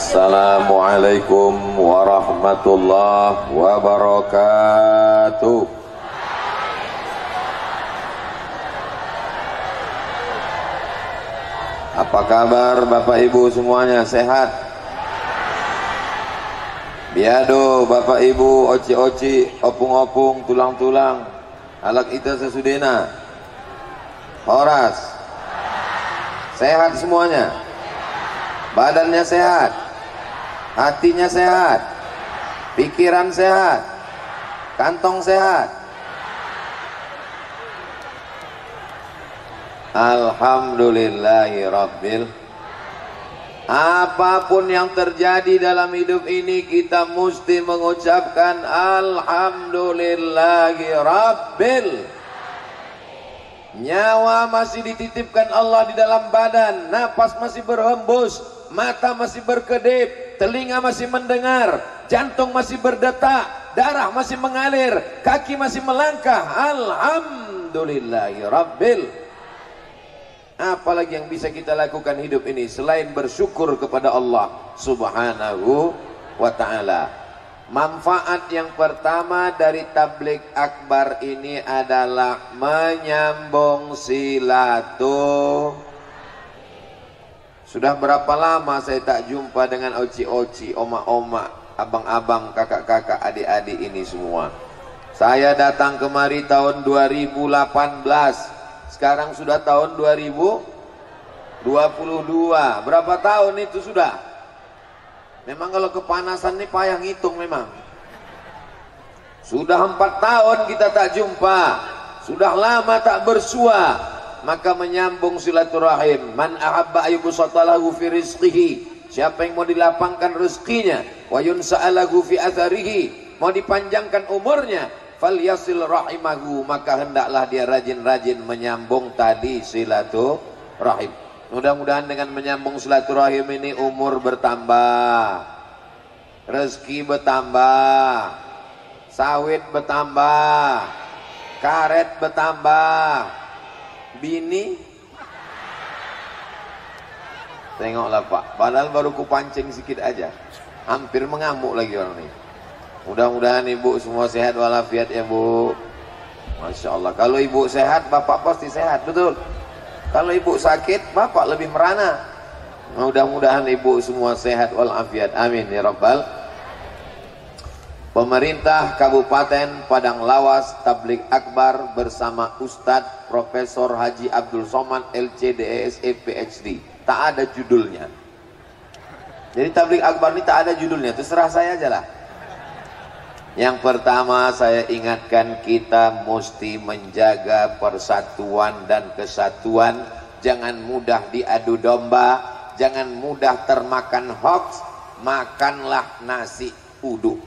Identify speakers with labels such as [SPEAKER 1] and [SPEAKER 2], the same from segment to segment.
[SPEAKER 1] Assalamualaikum warahmatullahi wabarakatuh. Apa kabar Bapak Ibu semuanya, sehat? Biado Bapak Ibu, oci-oci, opung-opung, tulang-tulang, alak ita sesudena, horas, sehat semuanya? Badannya sehat, hatinya sehat, pikiran sehat, kantong sehat. Alhamdulillahirabbil. Apapun yang terjadi dalam hidup ini, kita mesti mengucapkan alhamdulillahirabbil. Nyawa masih dititipkan Allah di dalam badan, napas masih berhembus, mata masih berkedip, telinga masih mendengar, jantung masih berdetak, darah masih mengalir, kaki masih melangkah. Alhamdulillahirabbil. Apalagi yang bisa kita lakukan hidup ini selain bersyukur kepada Allah Subhanahu wa ta'ala. Manfaat yang pertama dari tabligh akbar ini adalah menyambung silaturahim. Sudah berapa lama saya tak jumpa dengan oci-oci, oma-oma, abang-abang, kakak-kakak, adik-adik ini semua. Saya datang kemari tahun 2018. Sekarang sudah tahun 2022. Berapa tahun itu sudah? Memang kalau kepanasan ini payah ngitung memang. Sudah 4 tahun kita tak jumpa. Sudah lama tak bersua. Maka menyambung silaturahim. Man ahabba ayyubsatalahu fi rizqihi. Siapa yang mau dilapangkan rezekinya, wa yunsa'alahu fi atharihi, mau dipanjangkan umurnya, falyasil rahimahu, maka hendaklah dia rajin-rajin menyambung tadi silaturahim. Mudah-mudahan dengan menyambung silaturahim ini umur bertambah, rezeki bertambah, sawit bertambah, karet bertambah, bini tengoklah Pak, padahal baru kupancing sedikit aja, hampir mengamuk lagi orang ini. Mudah-mudahan ibu semua sehat walafiat ya Bu. Masya Allah. Kalau ibu sehat, bapak pasti sehat, betul. Kalau ibu sakit, bapak lebih merana. Mudah-mudahan ibu semua sehat walafiat. Amin ya Rabbal. Pemerintah Kabupaten Padang Lawas tabligh akbar bersama Ustadz Profesor Haji Abdul Somad LCDSE PhD. Tak ada judulnya. Jadi tabligh akbar ini tak ada judulnya, terserah saya aja lah. Yang pertama saya ingatkan, kita mesti menjaga persatuan dan kesatuan. Jangan mudah diadu domba, jangan mudah termakan hoax. Makanlah nasi uduk.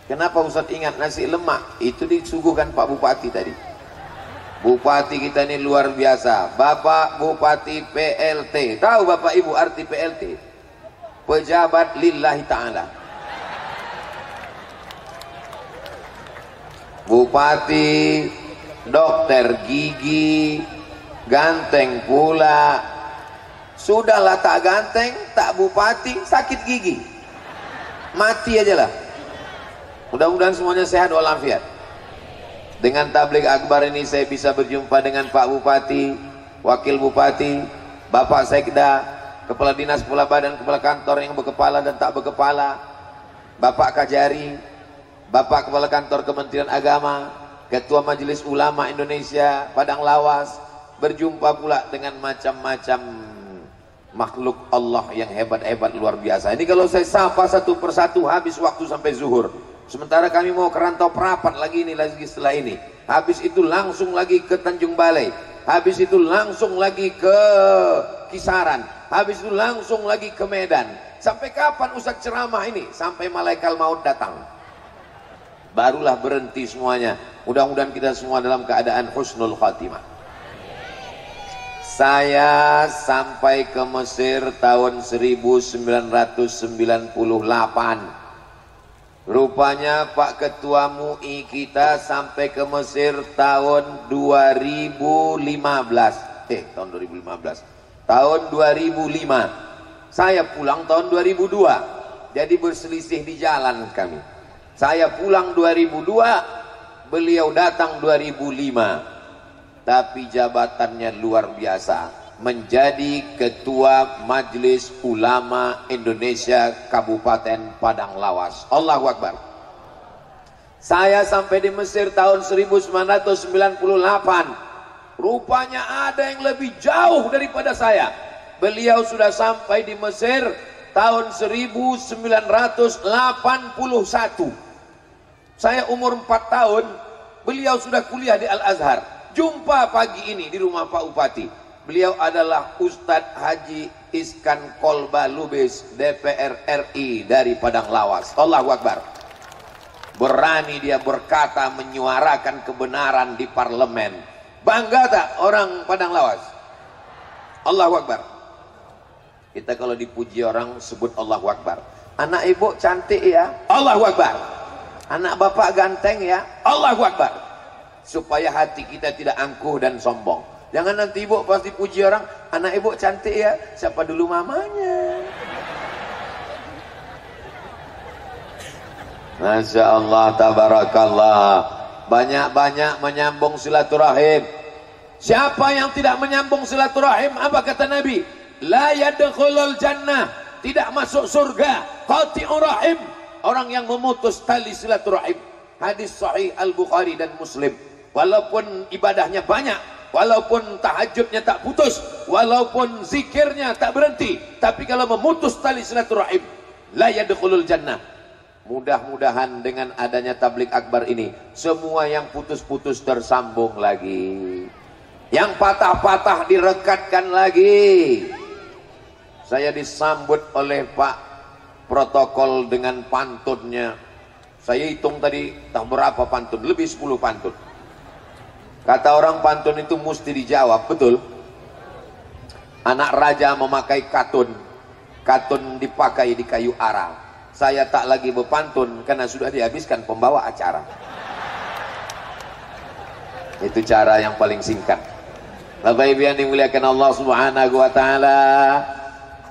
[SPEAKER 1] Kenapa Ustaz ingat nasi lemak? Itu disuguhkan Pak Bupati tadi. Bupati kita ini luar biasa, Bapak Bupati PLT. Tahu Bapak Ibu arti PLT? Pejabat lillahi ta'ala. Bupati, dokter gigi, ganteng pula. Sudahlah tak ganteng, tak bupati, sakit gigi, mati aja lah. Mudah-mudahan semuanya sehat walafiat. Dengan tabligh akbar ini saya bisa berjumpa dengan Pak Bupati, Wakil Bupati, Bapak Sekda, Kepala Dinas, Kepala Badan, Kepala Kantor yang berkepala dan tak berkepala, Bapak Kajari, Bapak Kepala Kantor Kementerian Agama, Ketua Majelis Ulama Indonesia Padang Lawas, berjumpa pula dengan macam-macam makhluk Allah yang hebat-hebat luar biasa. Ini kalau saya sapa satu persatu habis waktu sampai zuhur. Sementara kami mau ke Rantau Perapat lagi ini lagi setelah ini. Habis itu langsung lagi ke Tanjung Balai. Habis itu langsung lagi ke Kisaran. Habis itu langsung lagi ke Medan. Sampai kapan Ustaz ceramah ini? Sampai malaikat maut datang. Barulah berhenti semuanya. Mudah-mudahan kita semua dalam keadaan husnul khatimah. Saya sampai ke Mesir tahun 1998. Rupanya Pak Ketua MUI kita sampai ke Mesir tahun 2015. Tahun 2005. Saya pulang tahun 2002, jadi berselisih di jalan kami. Saya pulang 2002, beliau datang 2005, tapi jabatannya luar biasa, menjadi Ketua Majelis Ulama Indonesia Kabupaten Padang Lawas. Allahu Akbar. Saya sampai di Mesir tahun 1998. Rupanya ada yang lebih jauh daripada saya. Beliau sudah sampai di Mesir tahun 1981. Saya umur 4 tahun, beliau sudah kuliah di Al-Azhar. Jumpa pagi ini di rumah Pak Bupati. Beliau adalah Ustadz Haji Iskan Kolba Lubis, DPR RI dari Padang Lawas. Allahu Akbar. Berani dia berkata, menyuarakan kebenaran di parlemen. Bangga tak orang Padang Lawas? Allahu Akbar. Kita kalau dipuji orang sebut Allahu Akbar. Anak ibu cantik ya? Allahu Akbar. Anak bapak ganteng ya? Allahu Akbar. Supaya hati kita tidak angkuh dan sombong. Jangan nanti ibu pas dipuji orang, anak ibu cantik ya? Siapa dulu mamanya? Masya Allah, tabarakallah. Banyak-banyak menyambung silaturahim. Siapa yang tidak menyambung silaturahim, apa kata Nabi? La yadkhulul jannah, tidak masuk surga. Qati'ur rahim, orang yang memutus tali silaturahim. Hadis sahih Al-Bukhari dan Muslim. Walaupun ibadahnya banyak, walaupun tahajudnya tak putus, walaupun zikirnya tak berhenti, tapi kalau memutus tali silaturahim, la yadkhulul jannah. Mudah-mudahan dengan adanya tablik akbar ini, semua yang putus-putus tersambung lagi, yang patah-patah direkatkan lagi. Saya disambut oleh Pak protokol dengan pantunnya. Saya hitung tadi tak berapa pantun, lebih 10 pantun. Kata orang pantun itu mesti dijawab, betul? Anak raja memakai katun, katun dipakai di kayu ara. Saya tak lagi berpantun karena sudah dihabiskan pembawa acara. Itu cara yang paling singkat. Bapak Ibu yang dimuliakan Allah Subhanahu wa taala,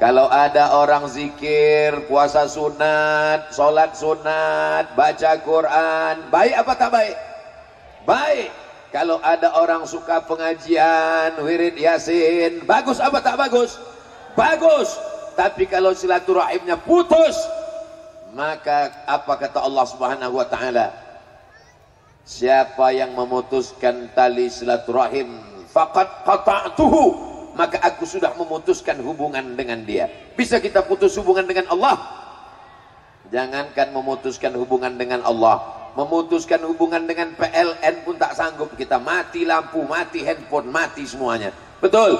[SPEAKER 1] kalau ada orang zikir, puasa sunat, sholat sunat, baca Quran, baik apa tak baik? Baik. Kalau ada orang suka pengajian, wirid yasin, bagus apa tak bagus? Bagus. Tapi kalau silaturahimnya putus, maka apa kata Allah Subhanahu wa taala? Siapa yang memutuskan tali silaturahim, faqad qata'tuhu, maka aku sudah memutuskan hubungan dengan dia. Bisa kita putus hubungan dengan Allah? Jangankan memutuskan hubungan dengan Allah, memutuskan hubungan dengan PLN pun tak sanggup kita. Mati lampu, mati handphone, mati semuanya. Betul?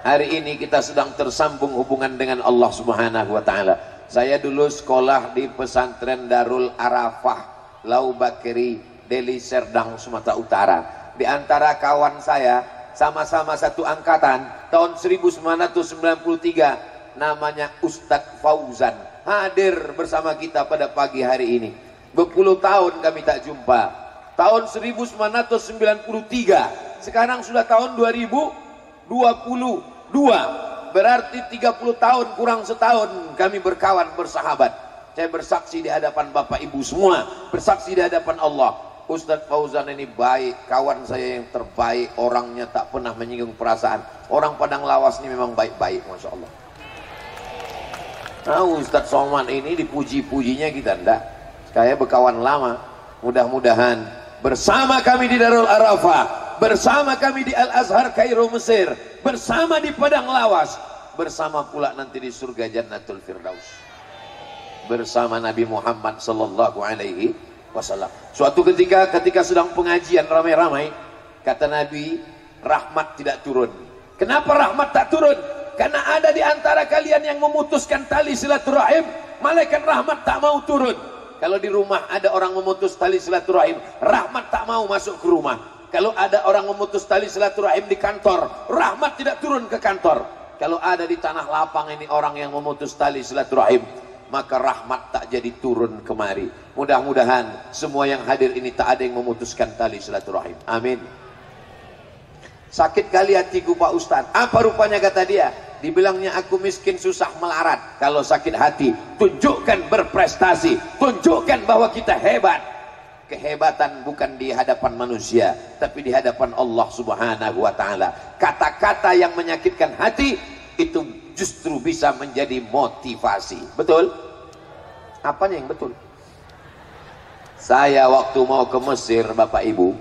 [SPEAKER 1] Hari ini kita sedang tersambung hubungan dengan Allah Subhanahu wa taala. Saya dulu sekolah di pesantren Darul Arafah, Lau Bakri, Deli Serdang, Sumatera Utara. Di antara kawan saya, sama-sama satu angkatan, tahun 1993, namanya Ustadz Fauzan, hadir bersama kita pada pagi hari ini. Berpuluh tahun kami tak jumpa. Tahun 1993, sekarang sudah tahun 2022. Berarti 30 tahun kurang setahun kami berkawan, bersahabat. Saya bersaksi di hadapan Bapak Ibu semua, bersaksi di hadapan Allah, Ustadz Fauzan ini baik, kawan saya yang terbaik, orangnya tak pernah menyinggung perasaan. Orang Padang Lawas ini memang baik-baik, Masya Allah. Nah, Ustadz Somad ini dipuji-pujinya kita enggak. Kayak berkawan lama. Mudah-mudahan bersama kami di Darul Arafah, bersama kami di Al-Azhar Kairo Mesir, bersama di Padang Lawas, bersama pula nanti di surga Jannatul Firdaus, bersama Nabi Muhammad sallallahu alaihi wasallam. Suatu ketika sedang pengajian ramai-ramai, kata Nabi, rahmat tidak turun. Kenapa rahmat tak turun? Karena ada di antara kalian yang memutuskan tali silaturahim, malaikat rahmat tak mau turun. Kalau di rumah ada orang memutus tali silaturahim, rahmat tak mau masuk ke rumah. Kalau ada orang memutus tali silaturahim di kantor, rahmat tidak turun ke kantor. Kalau ada di tanah lapang ini orang yang memutus tali silaturahim, maka rahmat tak jadi turun kemari. Mudah-mudahan semua yang hadir ini tak ada yang memutuskan tali silaturahim. Amin. Sakit kali hatiku Pak Ustadz. Apa rupanya kata dia? dibilangnya aku miskin susah melarat. Kalau sakit hati, tunjukkan berprestasi, tunjukkan bahwa kita hebat. Kehebatan bukan di hadapan manusia, tapi di hadapan Allah Subhanahu wa ta'ala. Kata-kata yang menyakitkan hati itu justru bisa menjadi motivasi. Betul? Apanya yang betul? Saya waktu mau ke Mesir, Bapak Ibu,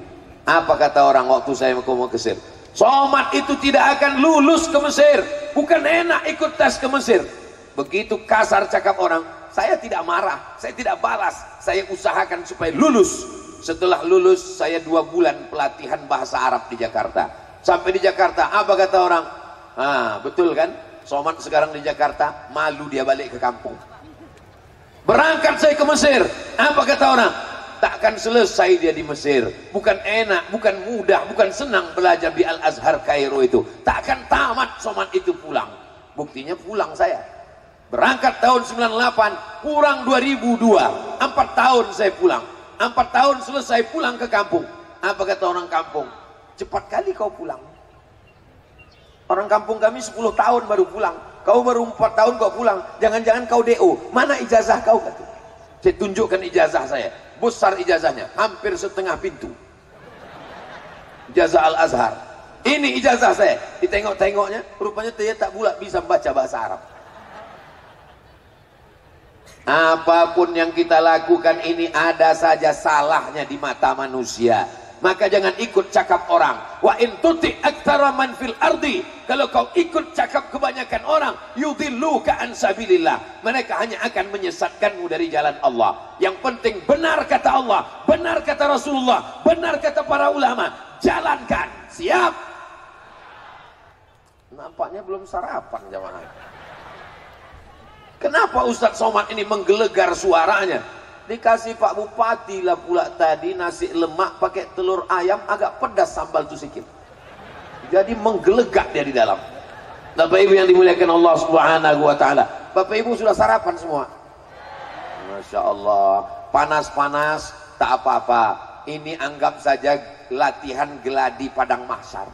[SPEAKER 1] apa kata orang waktu saya mau ke Mesir? Somad itu tidak akan lulus ke Mesir. Bukan enak ikut tes ke Mesir. Begitu kasar cakap orang, saya tidak marah, saya tidak balas, saya usahakan supaya lulus. Setelah lulus, saya 2 bulan pelatihan bahasa Arab di Jakarta. Sampai di Jakarta, apa kata orang? Betul kan? Somad sekarang di Jakarta, malu dia balik ke kampung. Berangkat saya ke Mesir, apa kata orang? Takkan selesai dia di Mesir. Bukan enak, bukan mudah, bukan senang belajar di Al-Azhar Kairo itu. Takkan tamat Somad itu pulang. Buktinya pulang saya. Berangkat tahun 98, kurang 2002. 4 tahun saya pulang. 4 tahun selesai pulang ke kampung. Apa kata orang kampung? Cepat kali kau pulang. Orang kampung kami 10 tahun baru pulang. Kau baru 4 tahun kau pulang. Jangan-jangan kau DO. Mana ijazah kau? Kata. Saya tunjukkan ijazah saya. Besar ijazahnya, hampir setengah pintu. Ijazah Al-Azhar. Ini ijazah saya. Ditengok-tengoknya, rupanya dia tak pula bisa membaca bahasa Arab. Apapun yang kita lakukan ini ada saja salahnya di mata manusia. Maka jangan ikut cakap orang. Wa in tuti aktsara man fil ardi. Kalau kau ikut cakap kebanyakan orang, yudilluka an sabilillah. Mereka hanya akan menyesatkanmu dari jalan Allah. Yang penting benar kata Allah, benar kata Rasulullah, benar kata para ulama. Jalankan. Siap? Nampaknya belum sarapan jamaah. Kenapa Ustadz Somad ini menggelegar suaranya? Dikasih Pak Bupati lah pula tadi nasi lemak pakai telur ayam, agak pedas sambal itu sedikit. Jadi menggelegak dia di dalam. Bapak Ibu yang dimuliakan Allah Subhanahu wa ta'ala. Bapak Ibu sudah sarapan semua? Masya Allah. Panas-panas tak apa-apa. Ini anggap saja latihan geladi padang mahsyar.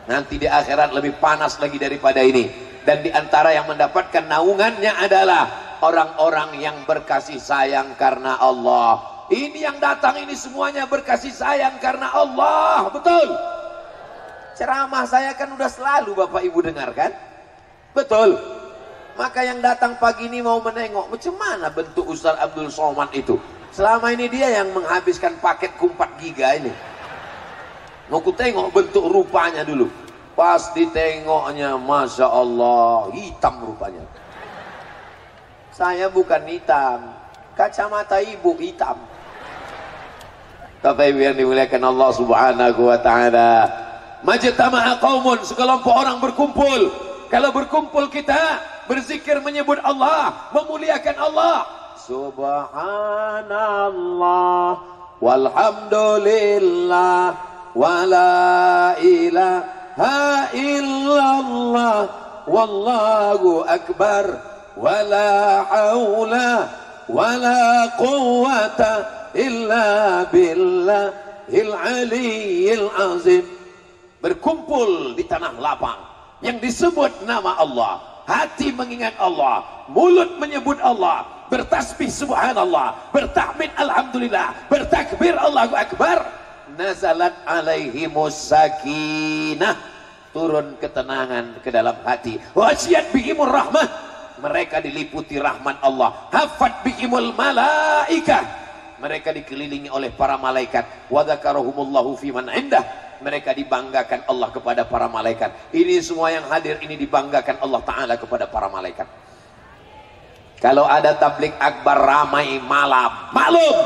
[SPEAKER 1] Nanti di akhirat lebih panas lagi daripada ini. Dan di antara yang mendapatkan naungannya adalah orang-orang yang berkasih sayang karena Allah. Ini yang datang ini semuanya berkasih sayang karena Allah. Betul? Ceramah saya kan udah selalu Bapak Ibu dengarkan. Betul? Maka yang datang pagi ini mau menengok macam mana bentuk Ustaz Abdul Somad itu. Selama ini dia yang menghabiskan paket 4 giga ini. Mau ku tengok bentuk rupanya dulu. Pas ditengoknya, Masya Allah, hitam rupanya. Saya bukan hitam, kacamata ibu hitam. Bapak Ibu yang dimuliakan Allah Subhanahu wa ta'ala. Majtama'a qaumun, sekelompok orang berkumpul. Kalau berkumpul kita berzikir menyebut Allah, memuliakan Allah. Subhanallah walhamdulillah wala ilaha illallah wallahu akbar wala haula wala quwwata illa billahil aliyyil azim. Berkumpul di tanah lapang yang disebut nama Allah, hati mengingat Allah, mulut menyebut Allah, bertasbih subhanallah, bertahmid alhamdulillah, bertakbir Allahu akbar. Nazalat alaihimus sakinah, turun ketenangan ke dalam hati. Wasiyat bihimur rahmah, mereka diliputi rahmat Allah. Hafat bihimul malaikah, mereka dikelilingi oleh para malaikat. Wa dzakarahumullahu fiman indah, mereka dibanggakan Allah kepada para malaikat. Ini semua yang hadir ini dibanggakan Allah Ta'ala kepada para malaikat. Kalau ada tablik akbar ramai malam, maklum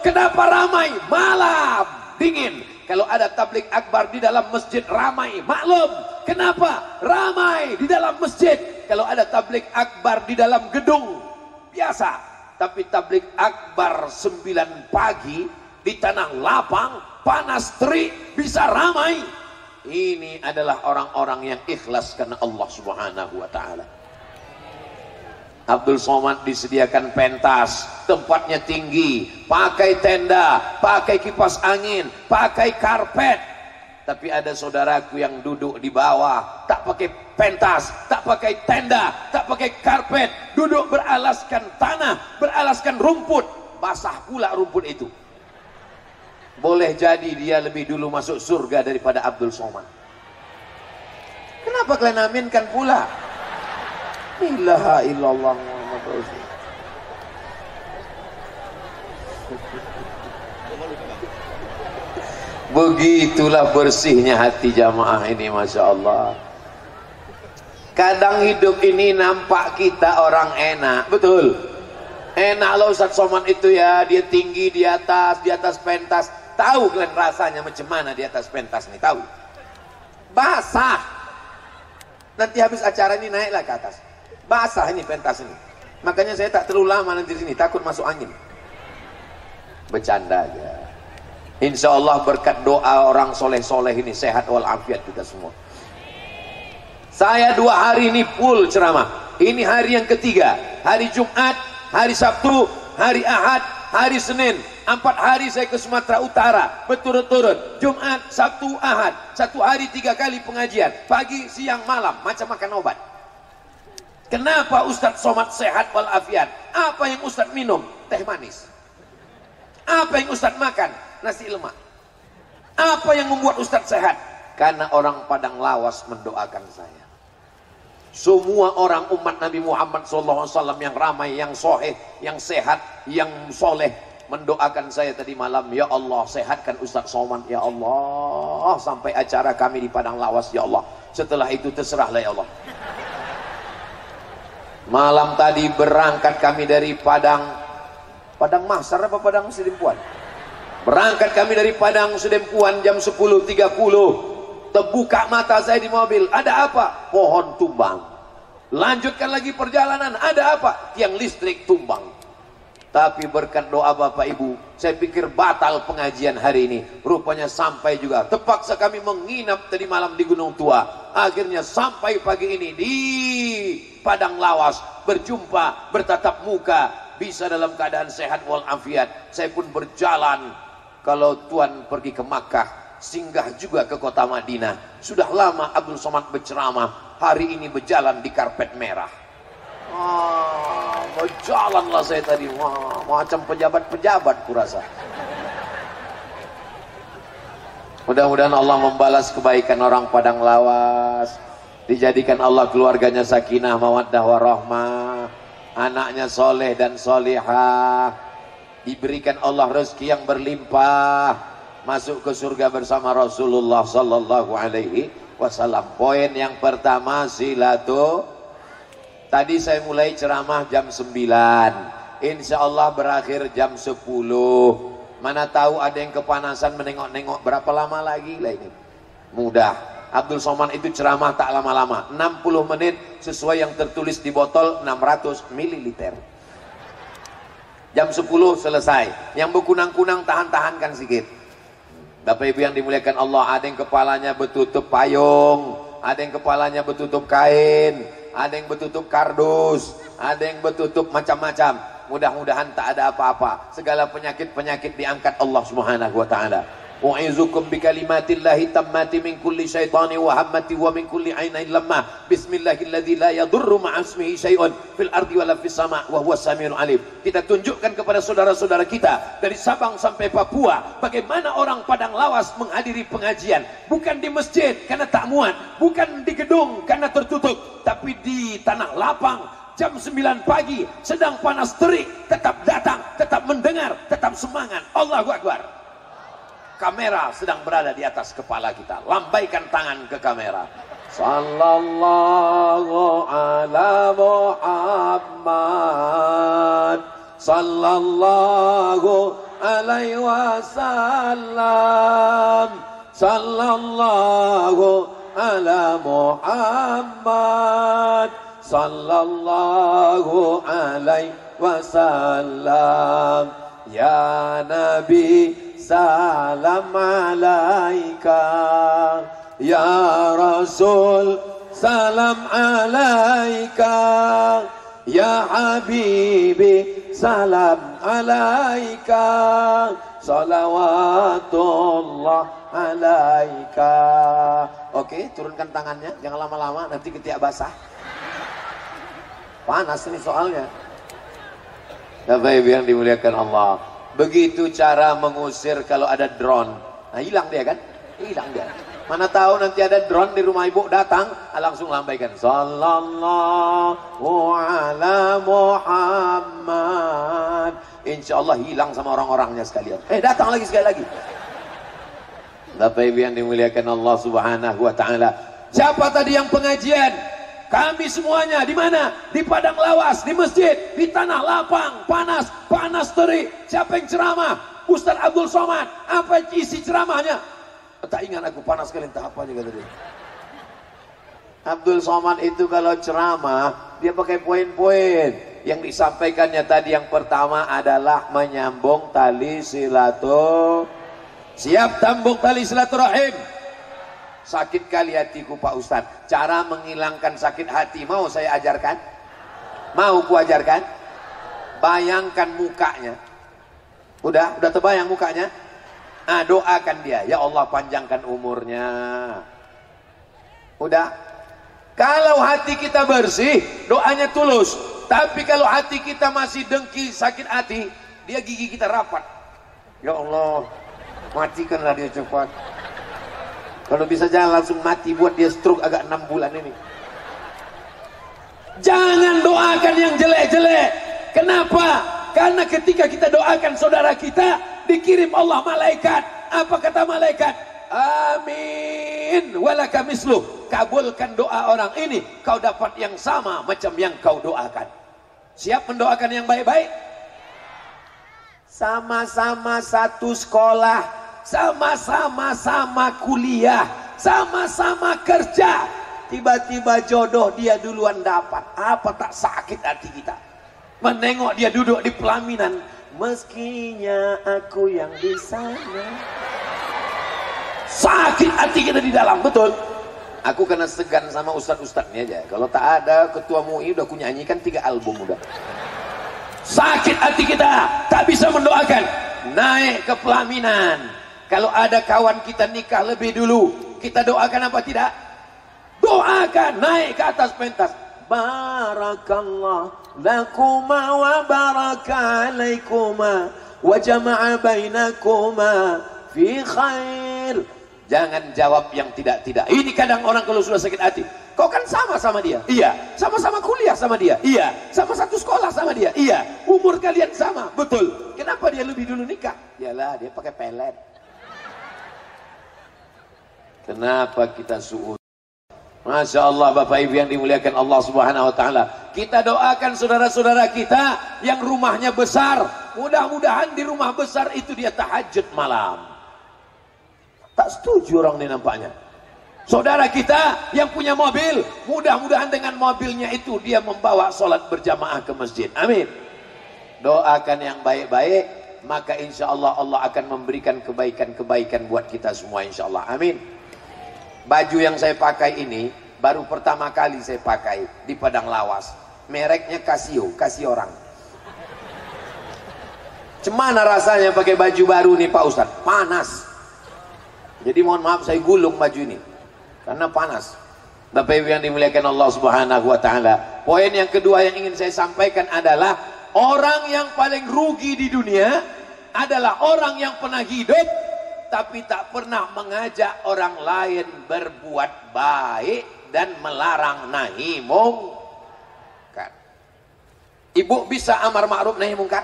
[SPEAKER 1] kenapa ramai? Malam dingin. Kalau ada tablik akbar di dalam masjid ramai, maklum kenapa? Ramai di dalam masjid. Kalau ada tablik akbar di dalam gedung biasa, tapi tablik akbar 9 pagi di tanah lapang panas terik bisa ramai. Ini adalah orang-orang yang ikhlas karena Allah Subhanahu wa ta'ala. Abdul Somad disediakan pentas, tempatnya tinggi, pakai tenda, pakai kipas angin, pakai karpet. Tapi ada saudaraku yang duduk di bawah, tak pakai pentas, tak pakai tenda, tak pakai karpet, duduk beralaskan tanah, beralaskan rumput, basah pula rumput itu. Boleh jadi dia lebih dulu masuk surga daripada Abdul Somad. Kenapa kalian aminkan pula? La ilaha illallah Muhammad Rasul. Begitulah bersihnya hati jamaah ini, Masya Allah. Kadang hidup ini nampak kita orang enak, betul. Enak loh Ustaz Somad itu ya, dia tinggi di atas pentas. Tahu kalian rasanya macam mana di atas pentas nih, tahu? Basah. Nanti habis acara ini naiklah ke atas. Basah ini pentas ini. Makanya saya tak terlalu lama nanti di sini, takut masuk angin. Bercanda aja. Insya Allah berkat doa orang soleh-soleh ini sehat walafiat kita semua. Saya 2 hari ini full ceramah. Ini hari yang ketiga. Hari Jumat, hari Sabtu, hari Ahad, hari Senin. 4 hari saya ke Sumatera Utara berturut-turut. Jumat, Sabtu, Ahad. 1 hari 3 kali pengajian. Pagi, siang, malam. Macam makan obat. Kenapa Ustadz Somad sehat walafiat? Apa yang Ustadz minum? Teh manis. Apa yang Ustadz makan? Nasi lemak. Apa yang membuat Ustadz sehat? Karena orang Padang Lawas mendoakan saya. Semua orang umat Nabi Muhammad SAW yang ramai, yang soleh, yang sehat, yang soleh mendoakan saya tadi malam. Ya Allah, sehatkan Ustadz Somad ya Allah, sampai acara kami di Padang Lawas ya Allah. Setelah itu terserahlah ya Allah. Malam tadi berangkat kami dari Padang Mahsar apa Padang Sidimpuan? Berangkat kami dari Padang Sidimpuan jam 10.30. Terbuka mata saya di mobil. Ada apa? Pohon tumbang. Lanjutkan lagi perjalanan. Ada apa? Tiang listrik tumbang. Tapi berkat doa Bapak Ibu, saya pikir batal pengajian hari ini. Rupanya sampai juga. Terpaksa kami menginap tadi malam di Gunung Tua. Akhirnya sampai pagi ini di Padang Lawas. Berjumpa, bertatap muka. Bisa dalam keadaan sehat walafiat. Saya pun berjalan. Kalau Tuhan pergi ke Makkah, singgah juga ke kota Madinah. Sudah lama Abdul Somad berceramah. Hari ini berjalan di karpet merah. Berjalanlah saya tadi. Macam pejabat-pejabat kurasa. Mudah-mudahan Allah membalas kebaikan orang Padang Lawas. Dijadikan Allah keluarganya sakinah, mawaddah, warahmah. Anaknya soleh dan solihah. Diberikan Allah rezeki yang berlimpah, masuk ke surga bersama Rasulullah sallallahu alaihi wasallam. Poin yang pertama, tadi saya mulai ceramah jam 9, insya Allah berakhir jam 10. Mana tahu ada yang kepanasan menengok-nengok berapa lama lagi lah ini. Mudah. Abdul Somad itu ceramah tak lama-lama, 60 menit sesuai yang tertulis di botol, 600 ml. Jam 10 selesai. Yang berkunang-kunang tahan-tahankan sedikit. Bapak Ibu yang dimuliakan Allah, ada yang kepalanya bertutup payung, ada yang kepalanya bertutup kain, ada yang bertutup kardus, ada yang bertutup macam-macam. Mudah-mudahan tak ada apa-apa. Segala penyakit-penyakit diangkat Allah Subhanahu wa taala. U'izukum bikalimatillahi tammati min kulli syaitani wa hammati wa min kulli ainain lamma. Bismillahilladzi la yadurru ma'asmihi syai'un fil ardi wala fis sama' wa huwas samiul alim. Kita tunjukkan kepada saudara-saudara kita dari Sabang sampai Papua bagaimana orang Padang Lawas menghadiri pengajian, bukan di masjid karena tak muat, bukan di gedung karena tertutup, tapi di tanah lapang. Jam 9 pagi sedang panas terik, tetap datang, tetap mendengar, tetap semangat. Allahu Akbar. Kamera sedang berada di atas kepala kita. Lambaikan tangan ke kamera. Sallallahu ala Muhammad. Sallallahu alaihi wasallam. Sallallahu ala Muhammad. Sallallahu alaihi wasallam. Ya Nabi, salam alaika. Ya Rasul, salam alaika. Ya Habibi salam alaika, salawatullah alaika. Oke, turunkan tangannya, jangan lama-lama nanti ketiak basah. Panas ini soalnya. Bapak Ibu yang dimuliakan Allah, begitu cara mengusir kalau ada drone. Nah, hilang dia kan? Hilang dia. Mana tahu nanti ada drone di rumah ibu datang, langsung lambaikan sallallahu ala Muhammad. Insya Allah hilang sama orang-orangnya sekalian. Datang lagi sekali lagi. Bapak Ibu yang dimuliakan Allah Subhanahu wa taala. Siapa tadi yang pengajian? Kami semuanya di mana? Di padang lawas, di masjid, di tanah lapang, panas terik. Siapa yang ceramah? Ustaz Abdul Somad. Apa isi ceramahnya? Tak ingat aku, panas sekali, entah apa juga tadi. Abdul Somad itu kalau ceramah dia pakai poin-poin. Yang disampaikannya tadi yang pertama adalah menyambung tali silaturahim. Siap tambung tali silaturahim. Sakit kali hatiku Pak Ustadz. Cara menghilangkan sakit hati mau saya ajarkan? Mau ku ajarkan? Bayangkan mukanya. Udah terbayang mukanya? Doakan dia, ya Allah panjangkan umurnya. Udah. Kalau hati kita bersih, doanya tulus. Tapi kalau hati kita masih dengki, sakit hati, dia gigi kita rapat. Ya Allah, matikanlah dia cepat. Kalau bisa jangan langsung mati, buat dia stroke agak 6 bulan ini. Jangan doakan yang jelek-jelek. Kenapa? Karena ketika kita doakan saudara kita, dikirim Allah malaikat. Apa kata malaikat? Amin walaka misluh. Kabulkan doa orang ini, kau dapat yang sama macam yang kau doakan. Siap mendoakan yang baik-baik? Sama-sama satu sekolah, sama-sama kuliah, sama-sama kerja. Tiba-tiba jodoh dia duluan dapat. Apa tak sakit hati kita? Menengok dia duduk di pelaminan. Meskinya aku yang di sana. Sakit hati kita di dalam, betul. Aku kena segan sama ustadz-ustadz ini aja. Kalau tak ada ketua MUI udah aku nyanyikan 3 album udah. Sakit hati kita, tak bisa mendoakan. Naik ke pelaminan. Kalau ada kawan kita nikah lebih dulu, kita doakan apa tidak? Doakan, naik ke atas pentas. Barakallah lakuma wa baraka alaikuma wa jama'a bainakuma fi khair. Jangan jawab yang tidak-tidak. Ini kadang orang kalau sudah sakit hati, kau kan sama-sama dia. Iya. Sama-sama kuliah sama dia. Iya. Sama satu sekolah sama dia. Iya. Umur kalian sama. Betul. Kenapa dia lebih dulu nikah? Yalah, dia pakai pelet. Kenapa kita su'ud? Masya Allah Bapak Ibu yang dimuliakan Allah Subhanahu wa ta'ala. Kita doakan saudara-saudara kita yang rumahnya besar. Mudah-mudahan di rumah besar itu dia tahajud malam. Tak setuju orang ini nampaknya. Saudara kita yang punya mobil, mudah-mudahan dengan mobilnya itu dia membawa sholat berjamaah ke masjid. Amin. Doakan yang baik-baik, maka insya Allah Allah akan memberikan kebaikan-kebaikan buat kita semua insya Allah. Amin. Baju yang saya pakai ini baru pertama kali saya pakai di padang lawas. Mereknya Casio, kasih orang. Cemana rasanya pakai baju baru nih Pak Ustadz? Panas. Jadi mohon maaf saya gulung baju ini karena panas. Bapak Ibu yang dimuliakan Allah Subhanahu wa taala. Poin yang kedua yang ingin saya sampaikan adalah orang yang paling rugi di dunia adalah orang yang pernah hidup tapi tak pernah mengajak orang lain berbuat baik dan melarang nahi mungkar. Ibu bisa amar ma'ruf nahi mungkar?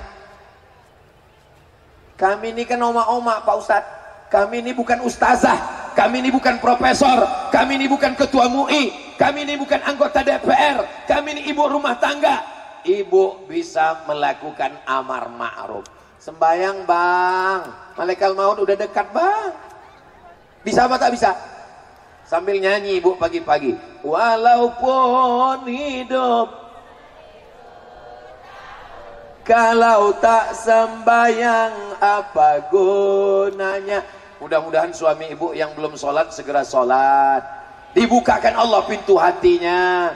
[SPEAKER 1] Kami ini kan oma-oma Pak Ustadz. Kami ini bukan ustazah, kami ini bukan profesor, kami ini bukan ketua MUI, kami ini bukan anggota DPR, kami ini ibu rumah tangga. Ibu bisa melakukan amar ma'ruf. Sembayang bang, malaikat maut udah dekat bang. Bisa apa tak bisa? Sambil nyanyi ibu pagi-pagi. Walaupun hidup, kalau tak sembayang apa gunanya? Mudah-mudahan suami ibu yang belum sholat segera sholat. Dibukakan Allah pintu hatinya.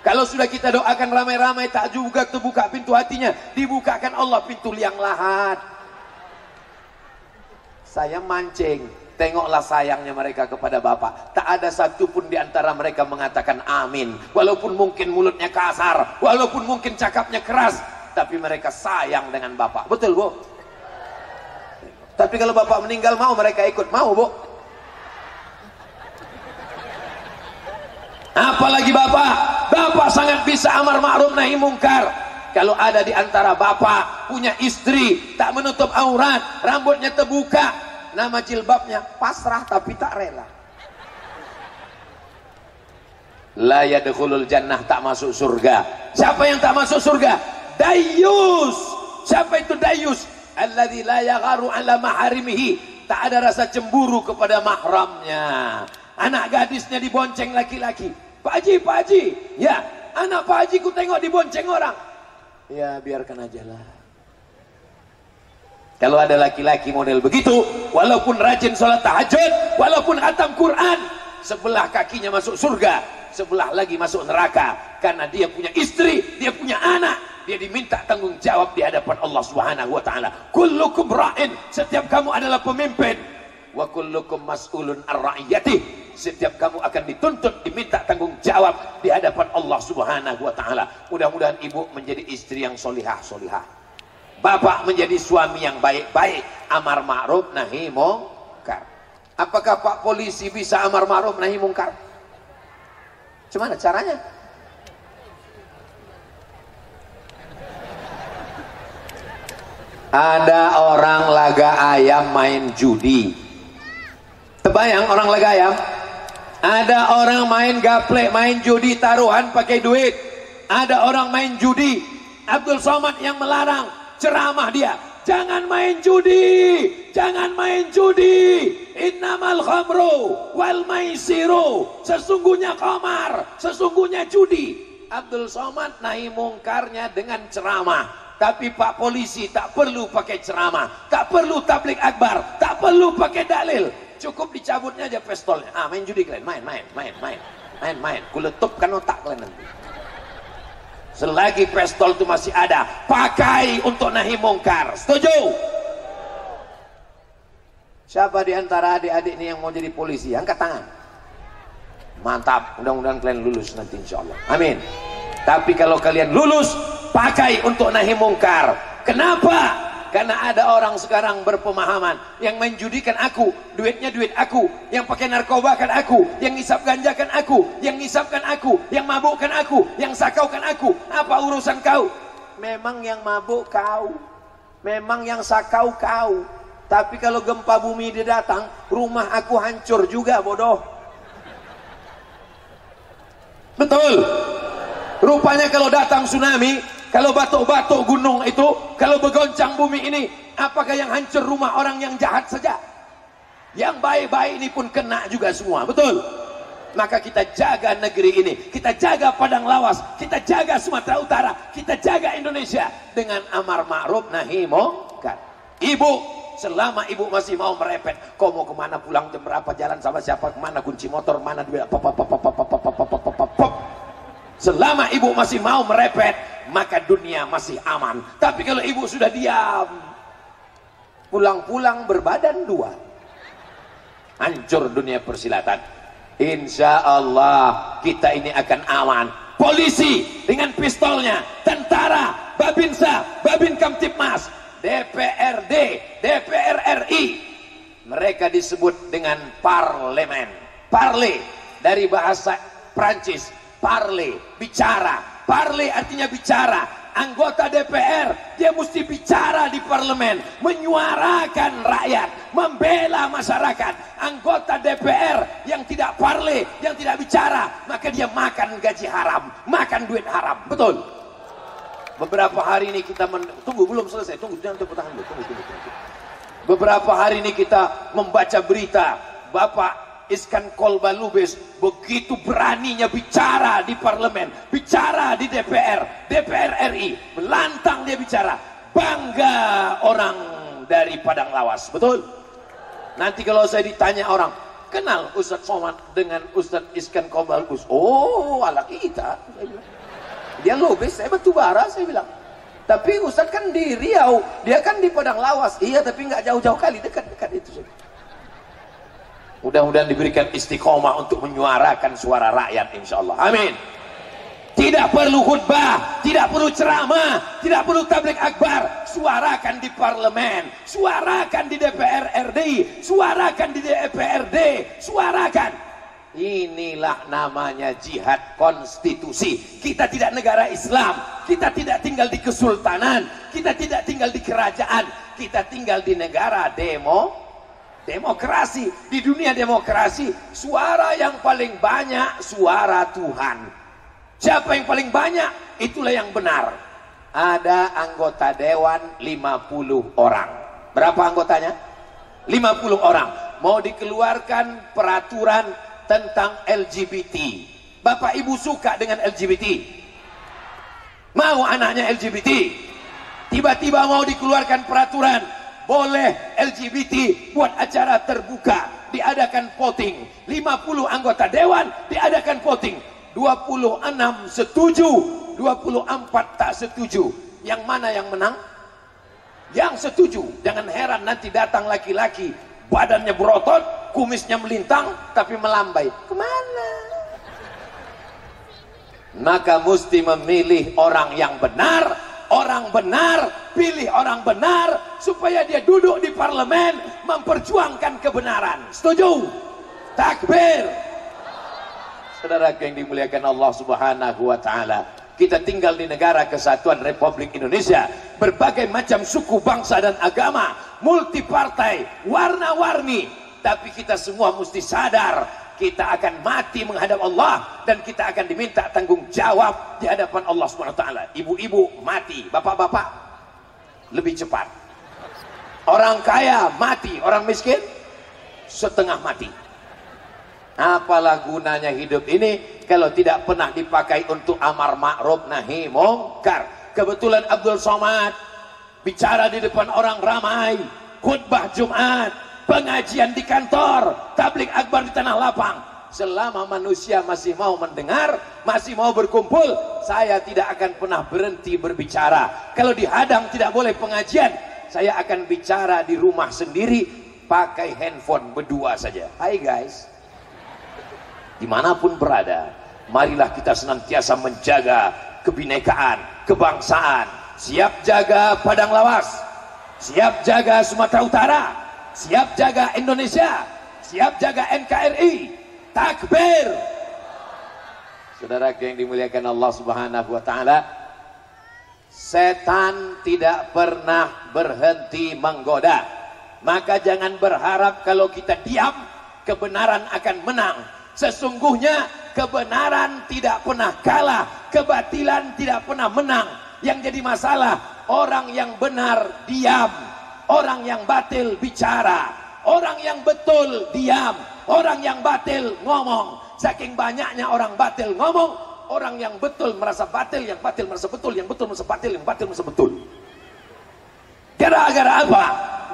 [SPEAKER 1] Kalau sudah kita doakan ramai-ramai tak juga terbuka pintu hatinya, dibukakan Allah pintu liang lahat. Saya mancing, tengoklah sayangnya mereka kepada Bapak. Tak ada satupun di antara mereka mengatakan amin. Walaupun mungkin mulutnya kasar, walaupun mungkin cakapnya keras, tapi mereka sayang dengan Bapak. Betul, Bu? Tapi kalau Bapak meninggal, mau mereka ikut? Mau, Bu? Apalagi Bapak. Bapak sangat bisa amar ma'ruf nahi mungkar. Kalau ada di antara Bapak punya istri tak menutup aurat, rambutnya terbuka, nama jilbabnya pasrah tapi tak rela, la yadkhulul jannah, tak masuk surga. Siapa yang tak masuk surga? Dayus. Siapa itu dayus? Alladzi la yagharu ala maharimihi, tak ada rasa cemburu kepada mahramnya. Anak gadisnya dibonceng laki-laki. Pak Haji, Pak Haji, ya anak Pak Haji ku tengok dibonceng orang. Ya biarkan aja lah. Kalau ada laki-laki model begitu, walaupun rajin sholat tahajud, walaupun khatam Quran, sebelah kakinya masuk surga, sebelah lagi masuk neraka. Karena dia punya istri, dia punya anak, dia diminta tanggung jawab di hadapan Allah Subhanahu wa taala. Kullukum ra'in, setiap kamu adalah pemimpin. Wa kullukum mas'ulun ar-ra'iyatih, setiap kamu akan dituntut, diminta tanggung jawab di hadapan Allah Subhanahu wa taala. Mudah-mudahan ibu menjadi istri yang solihah, bapak menjadi suami yang baik-baik, amar ma'ruf nahi mungkar. Apakah Pak polisi bisa amar ma'ruf nahi mungkar? Gimana caranya? Ada orang laga ayam main judi. Terbayang orang laga ayam? Ada orang main gaplek, main judi taruhan pakai duit. Ada orang main judi. Abdul Somad yang melarang, ceramah dia, jangan main judi, jangan main judi. Innamal khamru wal maisiru, sesungguhnya khamar, sesungguhnya judi. Abdul Somad nahi mungkarnya dengan ceramah. Tapi Pak polisi tak perlu pakai ceramah, tak perlu tablik akbar, tak perlu pakai dalil. Cukup dicabutnya aja pistolnya. Ah, main judi kalian, main. Kuletupkan otak kalian nanti. Selagi pistol itu masih ada, pakai untuk nahi mungkar. Setuju? Siapa di antara adik-adik ini yang mau jadi polisi? Angkat tangan. Mantap, mudah-mudahan kalian lulus nanti insya Allah. Amin. Tapi kalau kalian lulus, pakai untuk nahi mungkar. Kenapa? Karena ada orang sekarang berpemahaman, yang menjudikan aku, duitnya duit aku, yang pakai narkoba kan aku, yang ngisap ganja kan aku, yang ngisapkan aku, yang mabukkan aku, yang sakaukan aku. Apa urusan kau? Memang yang mabuk kau, memang yang sakau kau. Tapi kalau gempa bumi dia datang, rumah aku hancur juga, bodoh. Betul. Rupanya kalau datang tsunami, kalau batuk-batuk gunung itu, kalau bergoncang bumi ini, apakah yang hancur rumah orang yang jahat saja? Yang baik-baik ini pun kena juga semua, betul? Maka kita jaga negeri ini, kita jaga Padang Lawas, kita jaga Sumatera Utara, kita jaga Indonesia dengan amar ma'ruf nahi mungkar. Ibu, selama ibu masih mau merepet, kau mau kemana, pulang jam berapa, jalan sama siapa, kemana, kunci motor, mana duit, selama ibu masih mau merepet, maka dunia masih aman. Tapi kalau ibu sudah diam, pulang-pulang berbadan dua, hancur dunia persilatan. Insya Allah kita ini akan aman. Polisi dengan pistolnya, tentara, Babinsa, Babin Kamtipmas, DPRD, DPR RI, mereka disebut dengan parlemen. Parle dari bahasa Prancis, parle, bicara. Parle artinya bicara. Anggota DPR, dia mesti bicara di parlemen, menyuarakan rakyat, membela masyarakat. Anggota DPR yang tidak parle, yang tidak bicara, maka dia makan gaji haram, makan duit haram. Betul? Beberapa hari ini kita tunggu, belum selesai, tunggu, jangan tepuk tangan dulu, tunggu. Beberapa hari ini kita membaca berita, Bapak Iskan Kolbalubes begitu beraninya bicara di parlemen, bicara di DPR, DPR RI, melantang dia bicara. Bangga orang dari Padang Lawas, betul? Nanti kalau saya ditanya orang, kenal Ustadz Somad dengan Ustadz Iskan Kolbalubes? Oh, ala kita. Dia lobis, saya batu bara, saya bilang. Tapi Ustaz kan di Riau, dia kan di Padang Lawas. Iya, tapi nggak jauh-jauh kali, dekat-dekat itu. Mudah-mudahan diberikan istiqomah untuk menyuarakan suara rakyat, insya Allah. Amin. Tidak perlu khutbah, tidak perlu ceramah, tidak perlu tabligh akbar. Suarakan di parlemen, suarakan di DPR RI, suarakan di DPRD, suarakan. Inilah namanya jihad konstitusi. Kita tidak negara Islam, kita tidak tinggal di kesultanan, kita tidak tinggal di kerajaan, kita tinggal di negara demokrasi. Di dunia demokrasi, suara yang paling banyak suara Tuhan. Siapa yang paling banyak, itulah yang benar. Ada anggota dewan 50 orang. Berapa anggotanya? 50 orang. Mau dikeluarkan peraturan tentang LGBT. Bapak ibu suka dengan LGBT? Mau anaknya LGBT? Tiba-tiba mau dikeluarkan peraturan, boleh LGBT buat acara terbuka, diadakan voting. 50 anggota dewan diadakan voting. 26 setuju, 24 tak setuju. Yang mana yang menang? Yang setuju. Jangan heran nanti datang laki-laki, badannya berotot, kumisnya melintang, tapi melambai. Kemana? Maka mesti memilih orang yang benar. Orang benar, pilih orang benar, supaya dia duduk di parlemen memperjuangkan kebenaran. Setuju? Takbir. Saudara yang dimuliakan Allah Subhanahu wa taala, kita tinggal di negara kesatuan Republik Indonesia, berbagai macam suku, bangsa dan agama, multipartai, warna-warni, tapi kita semua mesti sadar kita akan mati menghadap Allah dan kita akan diminta tanggung jawab di hadapan Allah Subhanahu wa taala. Ibu-ibu mati, bapak-bapak lebih cepat. Orang kaya mati, orang miskin setengah mati. Apalah gunanya hidup ini kalau tidak pernah dipakai untuk amar ma'ruf nahi mungkar. Kebetulan Abdul Somad bicara di depan orang ramai, khutbah Jumat, pengajian di kantor, tabligh akbar di tanah lapang. Selama manusia masih mau mendengar, masih mau berkumpul, saya tidak akan pernah berhenti berbicara. Kalau dihadang tidak boleh pengajian, saya akan bicara di rumah sendiri pakai handphone berdua saja. Hai guys, dimanapun berada, marilah kita senantiasa menjaga kebinekaan, kebangsaan. Siap jaga Padang Lawas, siap jaga Sumatera Utara, siap jaga Indonesia, siap jaga NKRI. Takbir. Saudara yang dimuliakan Allah Subhanahu wa taala, setan tidak pernah berhenti menggoda. Maka jangan berharap kalau kita diam kebenaran akan menang. Sesungguhnya kebenaran tidak pernah kalah, kebatilan tidak pernah menang. Yang jadi masalah, orang yang benar diam, orang yang batil bicara, orang yang betul diam, orang yang batil ngomong. Saking banyaknya orang batil ngomong, orang yang betul merasa batil, yang batil merasa betul, yang betul merasa batil, yang batil merasa betul. Gara-gara apa?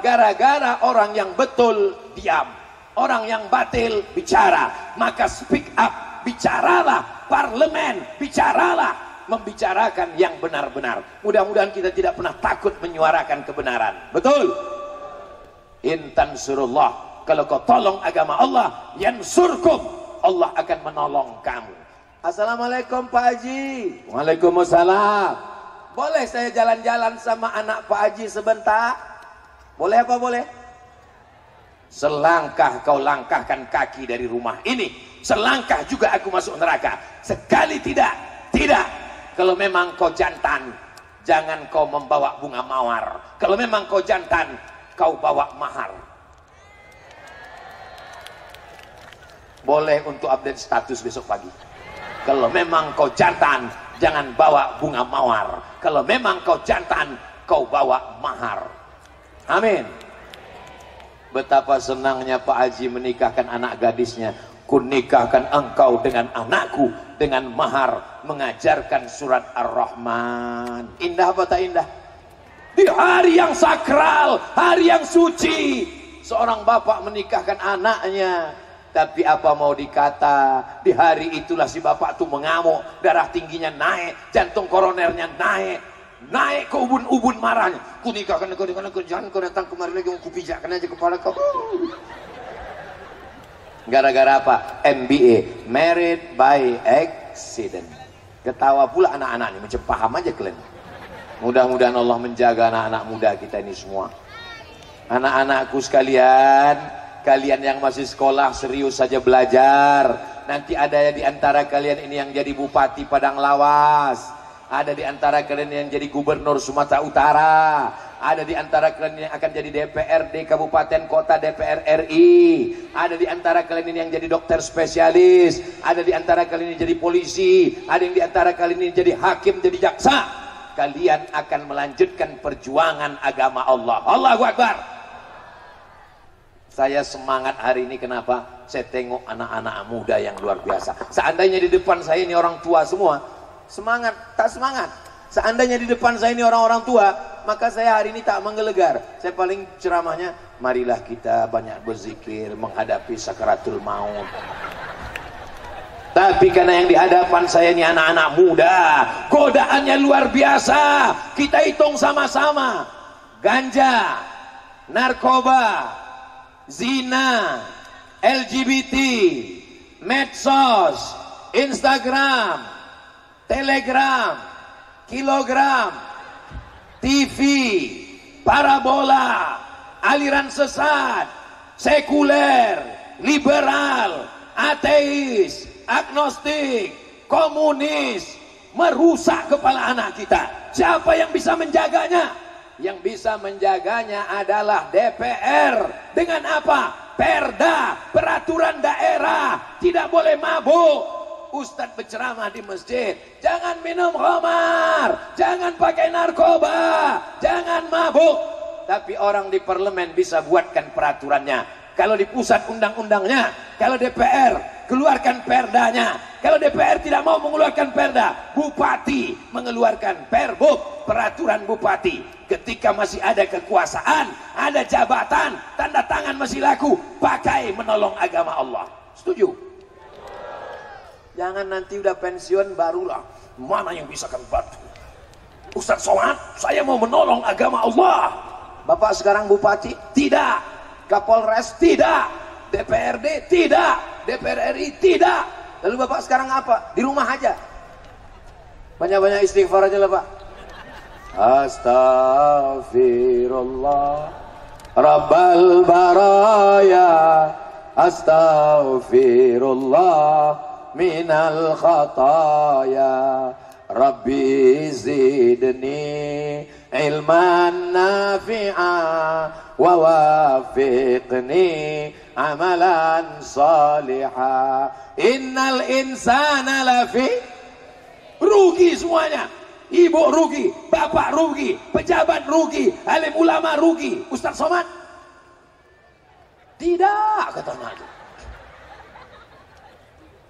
[SPEAKER 1] Gara-gara orang yang betul diam, orang yang batil bicara. Maka speak up, bicaralah, parlemen bicaralah, membicarakan yang benar-benar. Mudah-mudahan kita tidak pernah takut menyuarakan kebenaran. Betul? Intan surullah, kalau kau tolong agama Allah, yansurkum, Allah akan menolong kamu. Assalamualaikum Pak Haji. Waalaikumsalam. Boleh saya jalan-jalan sama anak Pak Haji sebentar? Boleh apa boleh? Selangkah kau langkahkan kaki dari rumah ini, selangkah juga aku masuk neraka. Sekali tidak, tidak. Kalau memang kau jantan, jangan kau membawa bunga mawar. Kalau memang kau jantan, kau bawa mahar. Boleh untuk update status besok pagi. Kalau memang kau jantan, jangan bawa bunga mawar. Kalau memang kau jantan, kau bawa mahar. Amin. Betapa senangnya Pak Haji menikahkan anak gadisnya. Kunikahkan engkau dengan anakku dengan mahar, mengajarkan surat Ar-Rahman. Indah apa tak indah? Di hari yang sakral, hari yang suci, seorang bapak menikahkan anaknya Tapi apa mau dikata, di hari itulah si bapak tuh mengamuk, darah tingginya naik, jantung koronernya naik ke ubun-ubun marahnya. Ku nikahkan kau dengan jangan kau datang kemari lagi, mau kupijakkan aja kepala kau. Gara-gara apa? MBA, married by accident. Ketawa pula anak-anak ini, macam paham aja kalian. Mudah-mudahan Allah menjaga anak-anak muda kita ini semua. Anak-anakku sekalian, kalian yang masih sekolah serius saja belajar. Nanti ada di antara kalian ini yang jadi bupati Padang Lawas, ada di antara kalian yang jadi gubernur Sumatera Utara, ada di antara kalian yang akan jadi DPRD Kabupaten Kota DPR RI, ada di antara kalian ini yang jadi dokter spesialis, ada di antara kalian ini jadi polisi, ada yang di antara kalian ini jadi hakim, jadi jaksa. Kalian akan melanjutkan perjuangan agama Allah. Allahu Akbar. Saya semangat hari ini, kenapa? Saya tengok anak-anak muda yang luar biasa. Seandainya di depan saya ini orang tua semua, semangat, tak semangat. Seandainya di depan saya ini orang-orang tua, maka saya hari ini tak menggelegar. Saya paling ceramahnya, marilah kita banyak berzikir menghadapi sakaratul maut. Tapi karena yang di hadapan saya ini anak-anak muda, godaannya luar biasa. Kita hitung sama-sama. Ganja, narkoba, zina, LGBT, medsos, Instagram, Telegram, kilogram, TV, parabola, aliran sesat, sekuler, liberal, ateis, agnostik, komunis, merusak kepala anak kita. Siapa yang bisa menjaganya? Yang bisa menjaganya adalah DPR. Dengan apa? Perda, peraturan daerah, tidak boleh mabuk. Ustadz berceramah di masjid, jangan minum khamar, jangan pakai narkoba, jangan mabuk. Tapi orang di parlemen bisa buatkan peraturannya. Kalau di pusat undang-undangnya, kalau DPR keluarkan perdanya. Kalau DPR tidak mau mengeluarkan perda, bupati mengeluarkan perbub, peraturan bupati. Ketika masih ada kekuasaan, ada jabatan, tanda tangan masih laku, pakai menolong agama Allah. Setuju? Jangan nanti udah pensiun barulah, mana yang bisa kan bantu. Ustaz Somad, saya mau menolong agama Allah. Bapak sekarang bupati? Tidak. Kapolres? Tidak. DPRD? Tidak. DPR RI? Tidak. Lalu Bapak sekarang apa? Di rumah aja. Banyak-banyak istighfar aja lah Pak. Astaghfirullah Rabbal baraya, astaghfirullah minal khataya, Rabbi zidni ilman nafi'a wa wafiqni amalan salihah. Innal insana lafi rugi semuanya. Ibu rugi, bapak rugi, pejabat rugi, alim ulama rugi. Ustaz Somad? Tidak, katanya.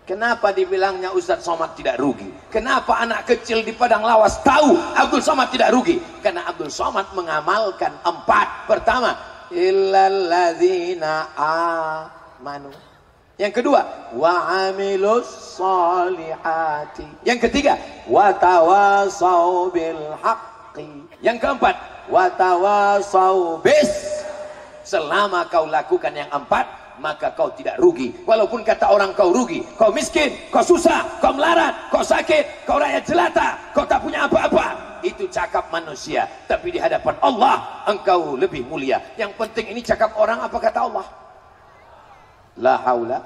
[SPEAKER 1] Kenapa dibilangnya Ustaz Somad tidak rugi? Kenapa anak kecil di Padang Lawas tahu Abdul Somad tidak rugi? Karena Abdul Somad mengamalkan 4. Pertama, illalladzina amanu. Yang kedua, wa amilus solihati. Yang ketiga, wa tawasau bil haqqi. Yang keempat, wa tawasau bis. Selama kau lakukan yang 4, maka kau tidak rugi. Walaupun kata orang kau rugi, kau miskin, kau susah, kau melarat, kau sakit, kau rakyat jelata, kau tak punya apa-apa. Itu cakap manusia. Tapi di hadapan Allah, engkau lebih mulia. Yang penting ini cakap orang, apa kata Allah? La haula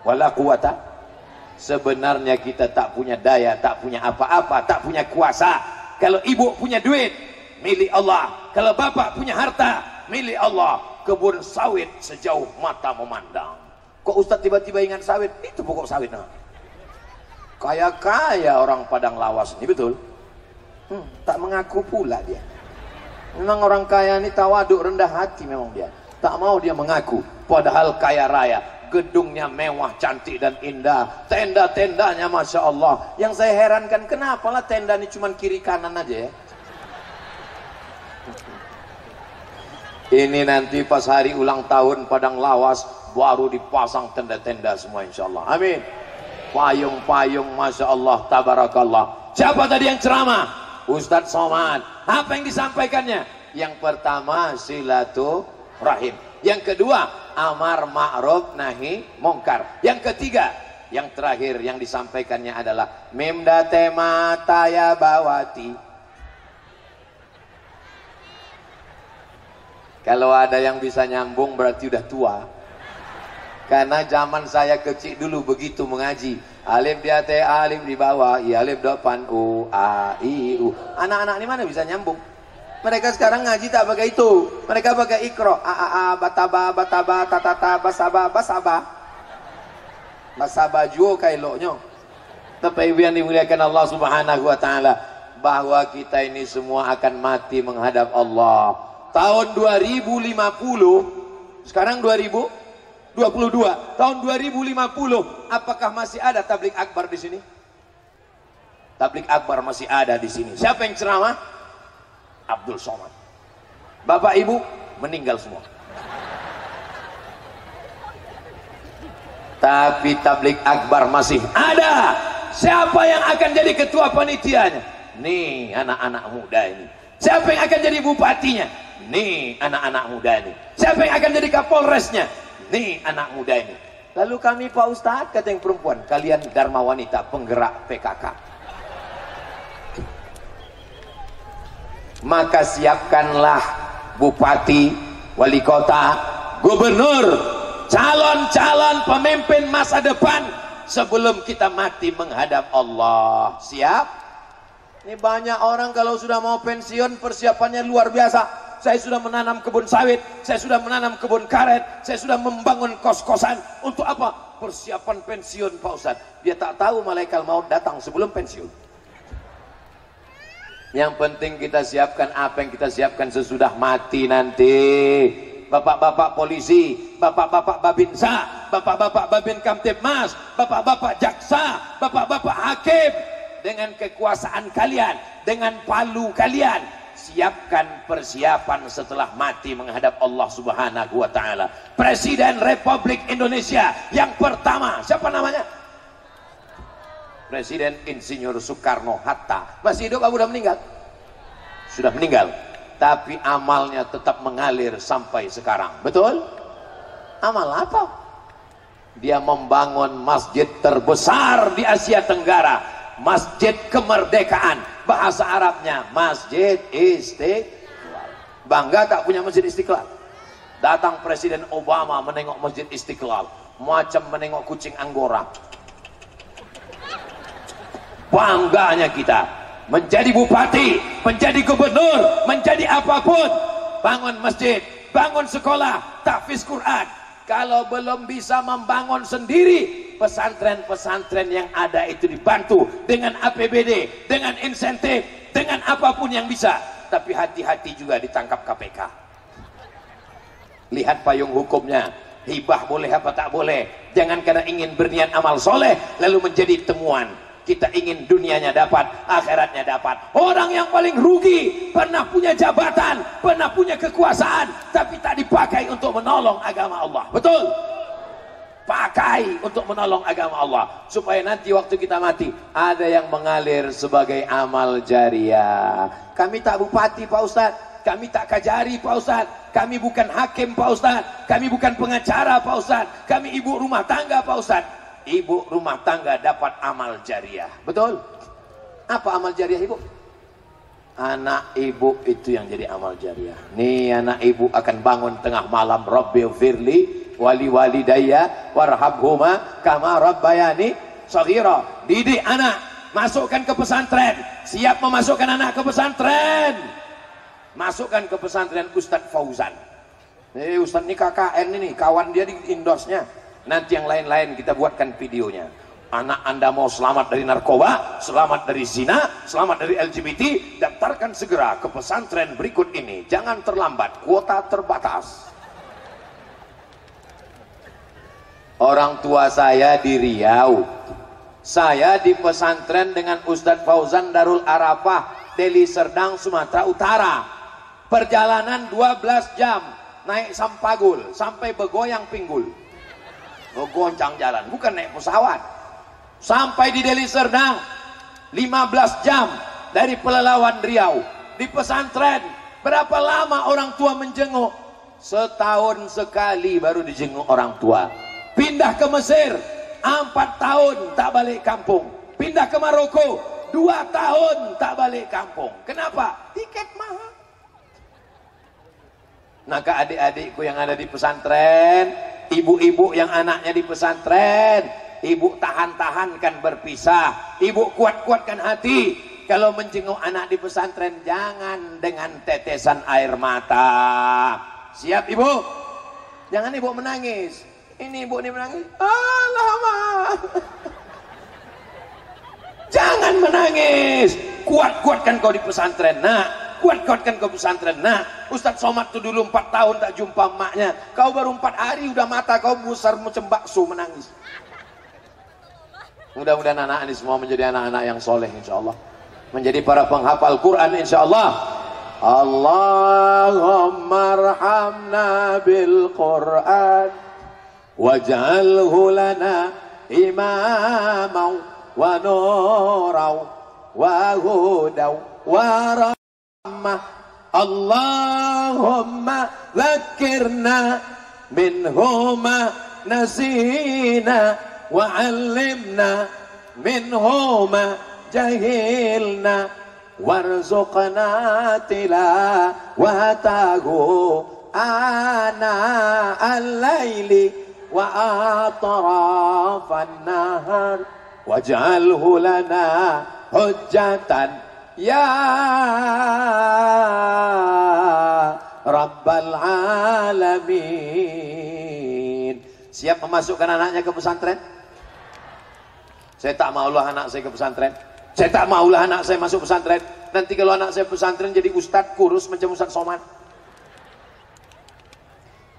[SPEAKER 1] wala quwata. Sebenarnya kita tak punya daya, tak punya apa-apa, tak punya kuasa. Kalau ibu punya duit, milik Allah. Kalau bapak punya harta, milik Allah. Kebun sawit sejauh mata memandang. Kok Ustaz tiba-tiba ingat sawit? Itu pokok sawit. Nah. Kaya-kaya orang Padang Lawas ini, betul? Tak mengaku pula dia. Memang orang kaya ini tawaduk, rendah hati memang dia. Tak mau dia mengaku, padahal kaya raya. Gedungnya mewah, cantik dan indah. Tenda-tendanya Masya Allah. Yang saya herankan, kenapa lah tenda ini cuma kiri kanan aja ya? Ini nanti pas hari ulang tahun Padang Lawas, baru dipasang tenda-tenda semua insyaallah. Amin. Payung-payung Masya Allah tabarakallah. Siapa tadi yang ceramah? Ustadz Somad. Apa yang disampaikannya? Yang pertama silaturahim, yang kedua amar ma'ruf nahi mungkar, yang ketiga, yang terakhir yang disampaikannya adalah mimda tema taya bawati. Kalau ada yang bisa nyambung berarti udah tua. Karena zaman saya kecil dulu begitu mengaji, alif di atas, alif di bawah, i alif depan, u a i u. Anak-anak ini mana bisa nyambung? Mereka sekarang ngaji tak pakai itu. Mereka pakai ikro, a a a, bataba bataba, tatata, basaba basaba, basaba juo kailoknya. Tapi yang dimuliakan Allah Subhanahu Wa Taala, bahwa kita ini semua akan mati menghadap Allah. Tahun 2050, sekarang 2022, tahun 2050, apakah masih ada tablik akbar di sini? Tablik akbar masih ada di sini. Siapa yang ceramah? Abdul Somad. Bapak ibu meninggal semua. Tapi tablik akbar masih ada. Siapa yang akan jadi ketua panitianya? Nih anak-anak muda ini. Siapa yang akan jadi bupatinya? Nih anak-anak muda ini. Siapa yang akan jadi kapolresnya? Nih anak muda ini. Lalu kami Pak Ustadz, kata yang perempuan, kalian Dharma Wanita penggerak PKK. Maka siapkanlah bupati, wali kota, gubernur, calon-calon pemimpin masa depan sebelum kita mati menghadap Allah. Siap? Ini banyak orang kalau sudah mau pensiun persiapannya luar biasa. Saya sudah menanam kebun sawit, saya sudah menanam kebun karet, saya sudah membangun kos-kosan. Untuk apa? Persiapan pensiun Pak Ustadz. Dia tak tahu malaikat maut datang sebelum pensiun. Yang penting kita siapkan apa yang kita siapkan sesudah mati nanti. Bapak-bapak polisi, bapak-bapak babinsa, bapak-bapak babin kamtibmas, bapak-bapak jaksa, bapak-bapak hakim, dengan kekuasaan kalian, dengan palu kalian, siapkan persiapan setelah mati menghadap Allah Subhanahu wa Ta'ala. Presiden Republik Indonesia yang pertama, siapa namanya? Presiden Insinyur Soekarno Hatta. Masih hidup atau sudah meninggal? Sudah meninggal, tapi amalnya tetap mengalir sampai sekarang. Betul? Amal apa? Dia membangun masjid terbesar di Asia Tenggara, Masjid Kemerdekaan. Bahasa Arabnya Masjid Istiqlal. Bangga tak punya Masjid Istiqlal? Datang Presiden Obama menengok Masjid Istiqlal, macam menengok kucing Anggora. Bangganya kita menjadi bupati, menjadi gubernur, menjadi apapun, bangun masjid, bangun sekolah, tahfiz Quran. Kalau belum bisa membangun sendiri, pesantren-pesantren yang ada itu dibantu dengan APBD, dengan insentif, dengan apapun yang bisa. Tapi hati-hati juga ditangkap KPK. Lihat payung hukumnya, hibah boleh apa tak boleh. Jangan karena ingin berniat amal soleh lalu menjadi temuan. Kita ingin dunianya dapat, akhiratnya dapat. Orang yang paling rugi pernah punya jabatan, pernah punya kekuasaan, tapi tak dipakai untuk menolong agama Allah. Betul? Pakai untuk menolong agama Allah, supaya nanti waktu kita mati ada yang mengalir sebagai amal jariah. Kami tak bupati Pak Ustadz, kami tak kajari Pak Ustadz, kami bukan hakim Pak Ustadz, kami bukan pengacara Pak Ustadz, kami ibu rumah tangga Pak Ustadz. Ibu rumah tangga dapat amal jariah. Betul? Apa amal jariah ibu? Anak ibu itu yang jadi amal jariah. Nih anak ibu akan bangun tengah malam, Rabbi firli wali walidayya warhabhuma kama rabbayani shaghira. Didik anak, masukkan ke pesantren. Siap memasukkan anak ke pesantren. Masukkan ke pesantren Ustadz Fauzan. Ustadz ini KKN ini, kawan dia di endorse-nya. Nanti yang lain-lain kita buatkan videonya. Anak anda mau selamat dari narkoba, selamat dari zina, selamat dari LGBT, daftarkan segera ke pesantren berikut ini. Jangan terlambat, kuota terbatas. Orang tua saya di Riau, saya di pesantren dengan Ustadz Fauzan Darul Arafah, Deli Serdang, Sumatera Utara. Perjalanan 12 jam naik Sampagul sampai Begoyang Pinggul. goncang jalan, bukan naik pesawat. Sampai di Deli Serdang 15 jam dari Pelalawan Riau. Di pesantren berapa lama orang tua menjenguk? Setahun sekali baru dijenguk orang tua. Pindah ke Mesir 4 tahun tak balik kampung. Pindah ke Maroko 2 tahun tak balik kampung. Kenapa? Tiket mahal. Maka adik-adikku yang ada di pesantren, ibu-ibu yang anaknya di pesantren, ibu tahan-tahankan berpisah, ibu kuat-kuatkan hati. Kalau menjenguk anak di pesantren, jangan dengan tetesan air mata. Siap ibu? Jangan ibu menangis. Ini ibu ini menangis. Alamak. Jangan menangis. Kuat-kuatkan kau di pesantren, nak. Kuat-kuatkan kau pesantren, nak. Ustadz Somad tuh dulu 4 tahun tak jumpa emaknya. Kau baru 4 hari udah mata kau besar macam bakso menangis. Mudah-mudahan anak ini semua menjadi anak-anak yang soleh insyaallah. Menjadi para penghafal Quran insyaallah. Allahumma arhamna bil Quran waj'alhu lana imaman wa nuran wa hudan wa rahmah. Allahumma dhakkirna minhuma nasina wa 'allimna minhuma jahilna warzuqna tilawatahu ana al-laili wa atrafan nahar waj'alhu lana hujjatan ya rabbal alamin. Siap memasukkan anaknya ke pesantren? Saya tak maulah anak saya ke pesantren. Saya tak maulah anak saya masuk pesantren. Nanti kalau anak saya pesantren jadi ustadz kurus macam Ustadz Somad.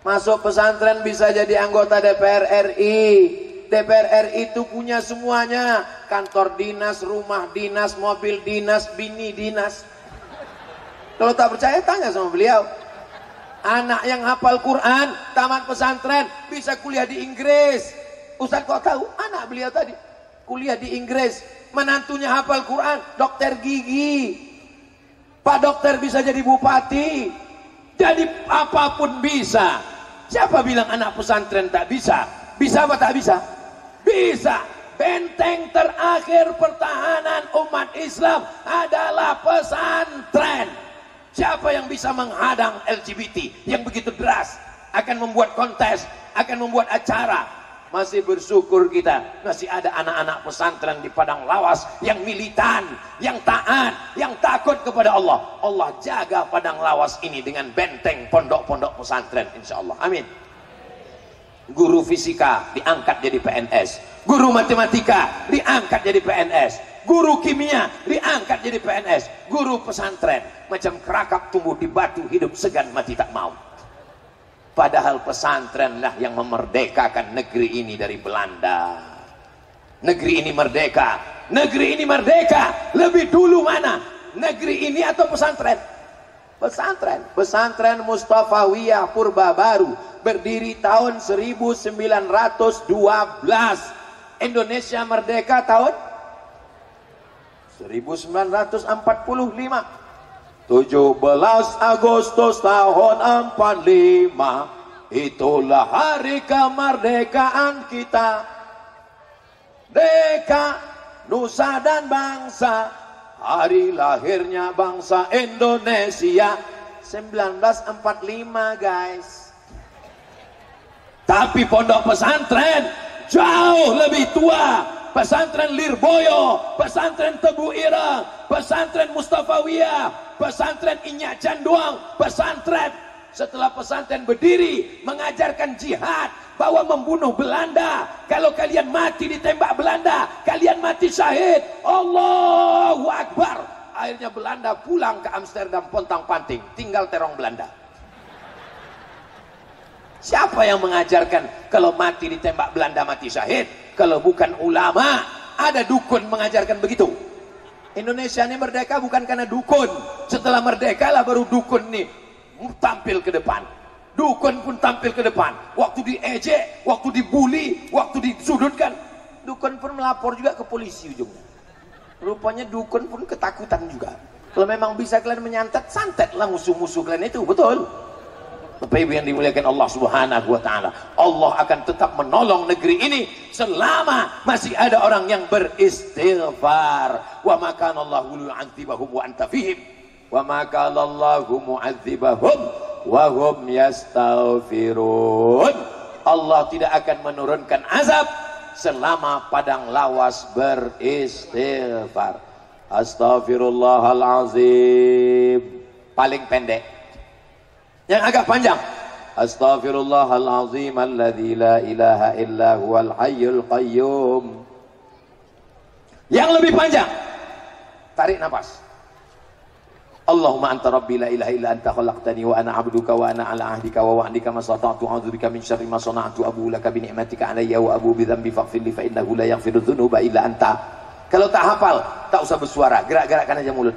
[SPEAKER 1] Masuk pesantren bisa jadi anggota DPR RI. DPR RI itu punya semuanya. Kantor dinas, rumah dinas, mobil dinas, bini dinas. Kalau tak percaya tanya sama beliau. Anak yang hafal Quran, tamat pesantren, bisa kuliah di Inggris. Ustadz kok tahu? Anak beliau tadi kuliah di Inggris. Menantunya hafal Quran, dokter gigi. Pak dokter bisa jadi bupati. Jadi apapun bisa. Siapa bilang anak pesantren tak bisa? Bisa apa tak bisa? Bisa. Benteng terakhir pertahanan umat Islam adalah pesantren. Siapa yang bisa menghadang LGBT yang begitu deras? Akan membuat kontes, akan membuat acara. Masih bersyukur kita masih ada anak-anak pesantren di padang lawas yang militan, yang taat, yang takut kepada Allah. Allah jaga padang lawas ini dengan benteng pondok-pondok pesantren insyaallah. Amin. Guru fisika diangkat jadi PNS, guru matematika diangkat jadi PNS, guru kimia diangkat jadi PNS, guru pesantren macam kerakap tumbuh di batu, hidup segan mati tak mau. Padahal pesantrenlah yang memerdekakan negeri ini dari Belanda. Negeri ini merdeka. Negeri ini merdeka. Lebih dulu mana? Negeri ini atau pesantren? Pesantren. Pesantren Mustafawiyah Purba Baru. Berdiri tahun 1912. Indonesia merdeka tahun 1945. 17 Agustus tahun 45, itulah hari kemerdekaan kita. Deka, nusa dan bangsa, hari lahirnya bangsa Indonesia 1945 guys. Tapi pondok pesantren jauh lebih tua. Pesantren Lirboyo, pesantren Tebu Ireng, pesantren Mustafawiyah, pesantren Inyak Canduang, pesantren setelah pesantren berdiri mengajarkan jihad, bahwa membunuh Belanda, kalau kalian mati ditembak Belanda kalian mati syahid. Allahu Akbar. Akhirnya Belanda pulang ke Amsterdam pontang-panting, tinggal terong Belanda. Siapa yang mengajarkan kalau mati ditembak Belanda mati syahid? Kalau bukan ulama. Ada dukun mengajarkan begitu. Indonesia ini merdeka bukan karena dukun. Setelah merdeka lah baru dukun nih tampil ke depan. Dukun pun tampil ke depan. Waktu diejek, waktu dibully, waktu disudutkan, dukun pun melapor juga ke polisi ujungnya. Rupanya dukun pun ketakutan juga. Kalau memang bisa kalian menyantet, santetlah musuh-musuh kalian itu, betul? Bapak Ibu yang dimuliakan Allah Subhanahu wa taala, Allah akan tetap menolong negeri ini selama masih ada orang yang beristighfar. Wa ma kana Allahu yu'adzibahum wa anta fihim. Wa ma kana Allahu mu'adzibahum wa hum yastaghfirun. Allah tidak akan menurunkan azab selama padang lawas beristighfar. Astaghfirullahalazim. Paling pendek. Yang agak panjang, astaghfirullahalazim alladzi la ilaha illa huwal hayyul qayyum. Yang lebih panjang, tarik nafas, Allahumma anta rabbi la ilaha illa anta khalaqtani wa ana abduka wa ana ala ahdika wa wa'dika mastata'tu a'udzubika min syarri ma sana'tu abu laka bi ni'matika alayya wa abu bi dhanbi faghfir li fa innahu la yaghfiru dzunuba illa anta. Kalau tak hafal, tak usah bersuara, gerak-gerakkan aja mulut.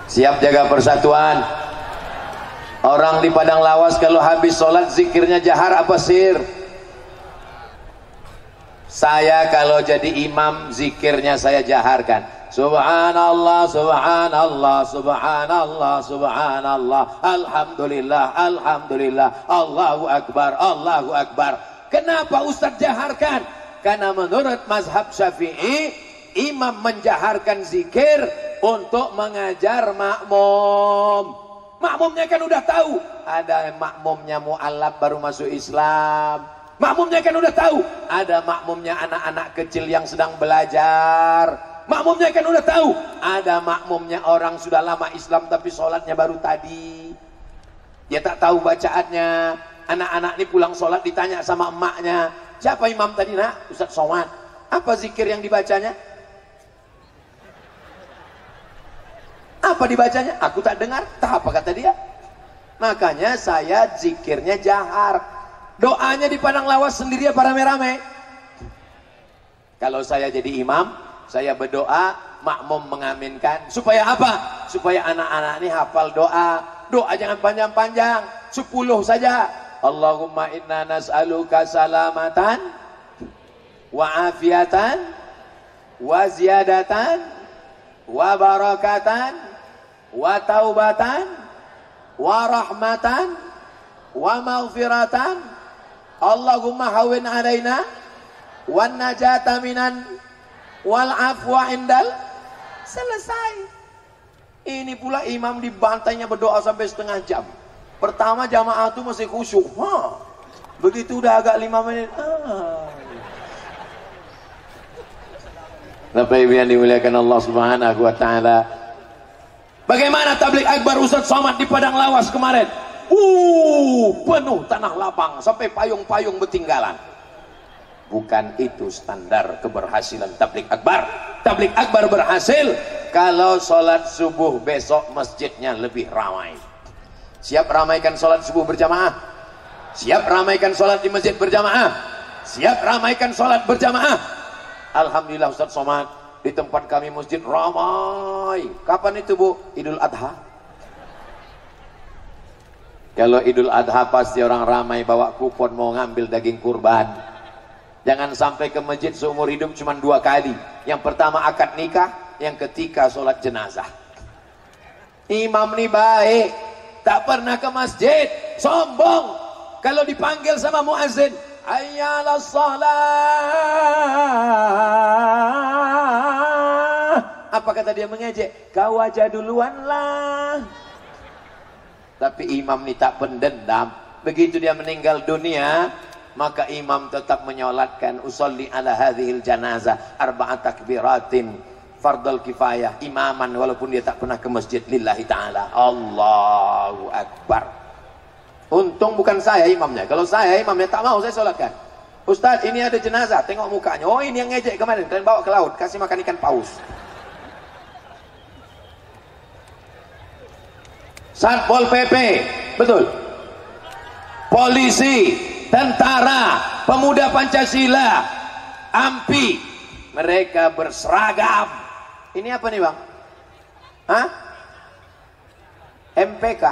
[SPEAKER 1] Siap jaga persatuan. Orang di padang lawas kalau habis sholat zikirnya jahar apa sir? Saya kalau jadi imam zikirnya saya jaharkan. Subhanallah, subhanallah, subhanallah, subhanallah, alhamdulillah, alhamdulillah, Allahu akbar, Allahu akbar. Kenapa Ustadz jaharkan? Karena menurut mazhab Syafi'i, imam menjaharkan zikir untuk mengajar makmum. Makmumnya kan udah tahu, ada makmumnya mu'alaf baru masuk Islam. Makmumnya kan udah tahu, ada makmumnya anak-anak kecil yang sedang belajar. Makmumnya kan udah tahu, ada makmumnya orang sudah lama Islam tapi sholatnya baru tadi. Dia tak tahu bacaannya. Anak-anak ini pulang sholat ditanya sama emaknya, siapa imam tadi nak? Ustadz Somad. Apa zikir yang dibacanya? Apa dibacanya? Aku tak dengar. Tak apa kata dia. Makanya saya zikirnya jahar. Doanya di padang lawas sendiri apa rame-rame? Kalau saya jadi imam, saya berdoa, makmum mengaminkan. Supaya apa? Supaya anak-anak ini hafal doa. Doa jangan panjang-panjang, 10 saja. Allahumma inna nas'aluka salamatan wa afiatan wa ziyadatan wa barakatan wa taubatan wa rahmatan wa maghfiratan. Allahumma hawin alaina wan najata minan wal afwa indal. Selesai. Ini pula imam dibantainya berdoa sampai setengah jam. Pertama jamaah itu masih khusyuk. Begitu udah agak 5 menit. Bapak Ibu yang dimuliakan Allah Subhanahu wa taala. Bagaimana tabligh akbar Ustadz Somad di padang lawas kemarin? Penuh tanah lapang sampai payung-payung bertinggalan. Bukan itu standar keberhasilan tabligh akbar. Tabligh akbar berhasil kalau sholat subuh besok masjidnya lebih ramai. Siap ramaikan sholat subuh berjamaah? Siap ramaikan sholat di masjid berjamaah? Siap ramaikan sholat berjamaah? Alhamdulillah Ustadz Somad, di tempat kami masjid ramai. Kapan itu Bu? Idul Adha. Kalau Idul Adha pasti orang ramai bawa kupon mau ngambil daging kurban. Jangan sampai ke masjid seumur hidup cuma 2 kali. Yang pertama akad nikah, yang ketiga sholat jenazah. Imam nih baik, tak pernah ke masjid, sombong. Kalau dipanggil sama muazzin, hayyalas shalah, apa kata dia mengejek? Kau aja duluan lah. Tapi imam ini tak pendendam. Begitu dia meninggal dunia, maka imam tetap menyolatkan usolli ala hadhil janazah arba'at takbiratin fardul kifayah imaman, walaupun dia tak pernah ke masjid lillahi ta'ala. Allahu Akbar. Untung bukan saya imamnya. Kalau saya imamnya tak mau saya sholatkan. Ustadz ini ada jenazah, tengok mukanya. Oh ini yang ngejek kemarin, kalian bawa ke laut, kasih makan ikan paus. Satpol PP, betul. Polisi, tentara, pemuda Pancasila, AMPI, mereka berseragam. Ini apa nih bang? Hah? MPK,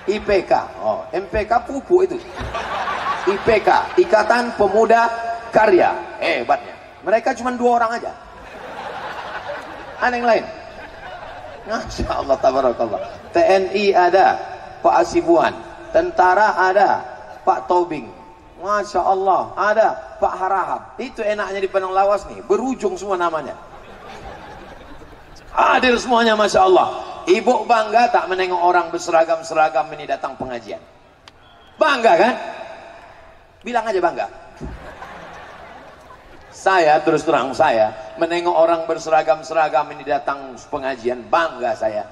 [SPEAKER 1] IPK. Oh, MPK pupuk itu. IPK, Ikatan Pemuda Karya. Hebatnya. Mereka cuma 2 orang aja. Ada yang lain? Masya Allah, tabarakallah. TNI ada Pak Asibuan, tentara ada Pak Tobing, Masya Allah ada Pak Harahap. Itu enaknya di Padang Lawas nih, berujung semua namanya. Hadir semuanya, Masya Allah. Ibu bangga tak menengok orang berseragam-seragam ini datang pengajian? Bangga kan? Bilang aja bangga. Saya terus terang, saya menengok orang berseragam-seragam ini datang pengajian, bangga saya.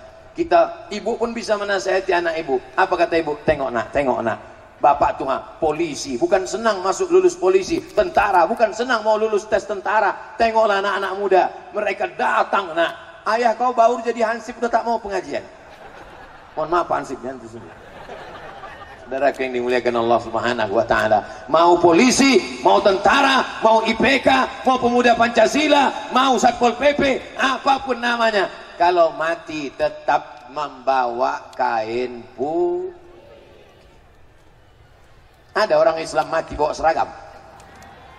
[SPEAKER 1] Ibu pun bisa menasihati anak ibu. Apa kata ibu? Tengok nak, bapak tuh polisi, bukan senang masuk lulus polisi. Tentara, bukan senang mau lulus tes tentara. Tengoklah anak-anak muda, mereka datang nak. Ayah kau baru jadi hansip udah tak mau pengajian. Mohon maaf hansipnya itu sendiri. Saudara yang dimuliakan Allah Subhanahu wa taala, mau polisi, mau tentara, mau IPK, mau pemuda Pancasila, mau Satpol PP, apapun namanya, kalau mati tetap membawa kain putih. Ada orang Islam mati bawa seragam,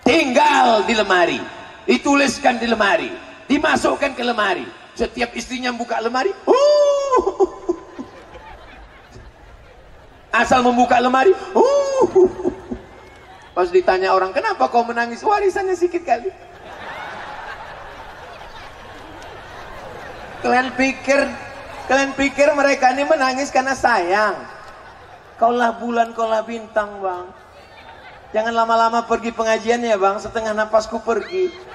[SPEAKER 1] tinggal di lemari, dituliskan di lemari, dimasukkan ke lemari. Setiap istrinya buka lemari, asal membuka lemari, pas ditanya orang, kenapa kau menangis? Warisannya sedikit kali. Kalian pikir mereka ini menangis karena sayang? Kaulah bulan, kaulah bintang, bang. Jangan lama-lama pergi pengajian ya, bang. Setengah napasku pergi.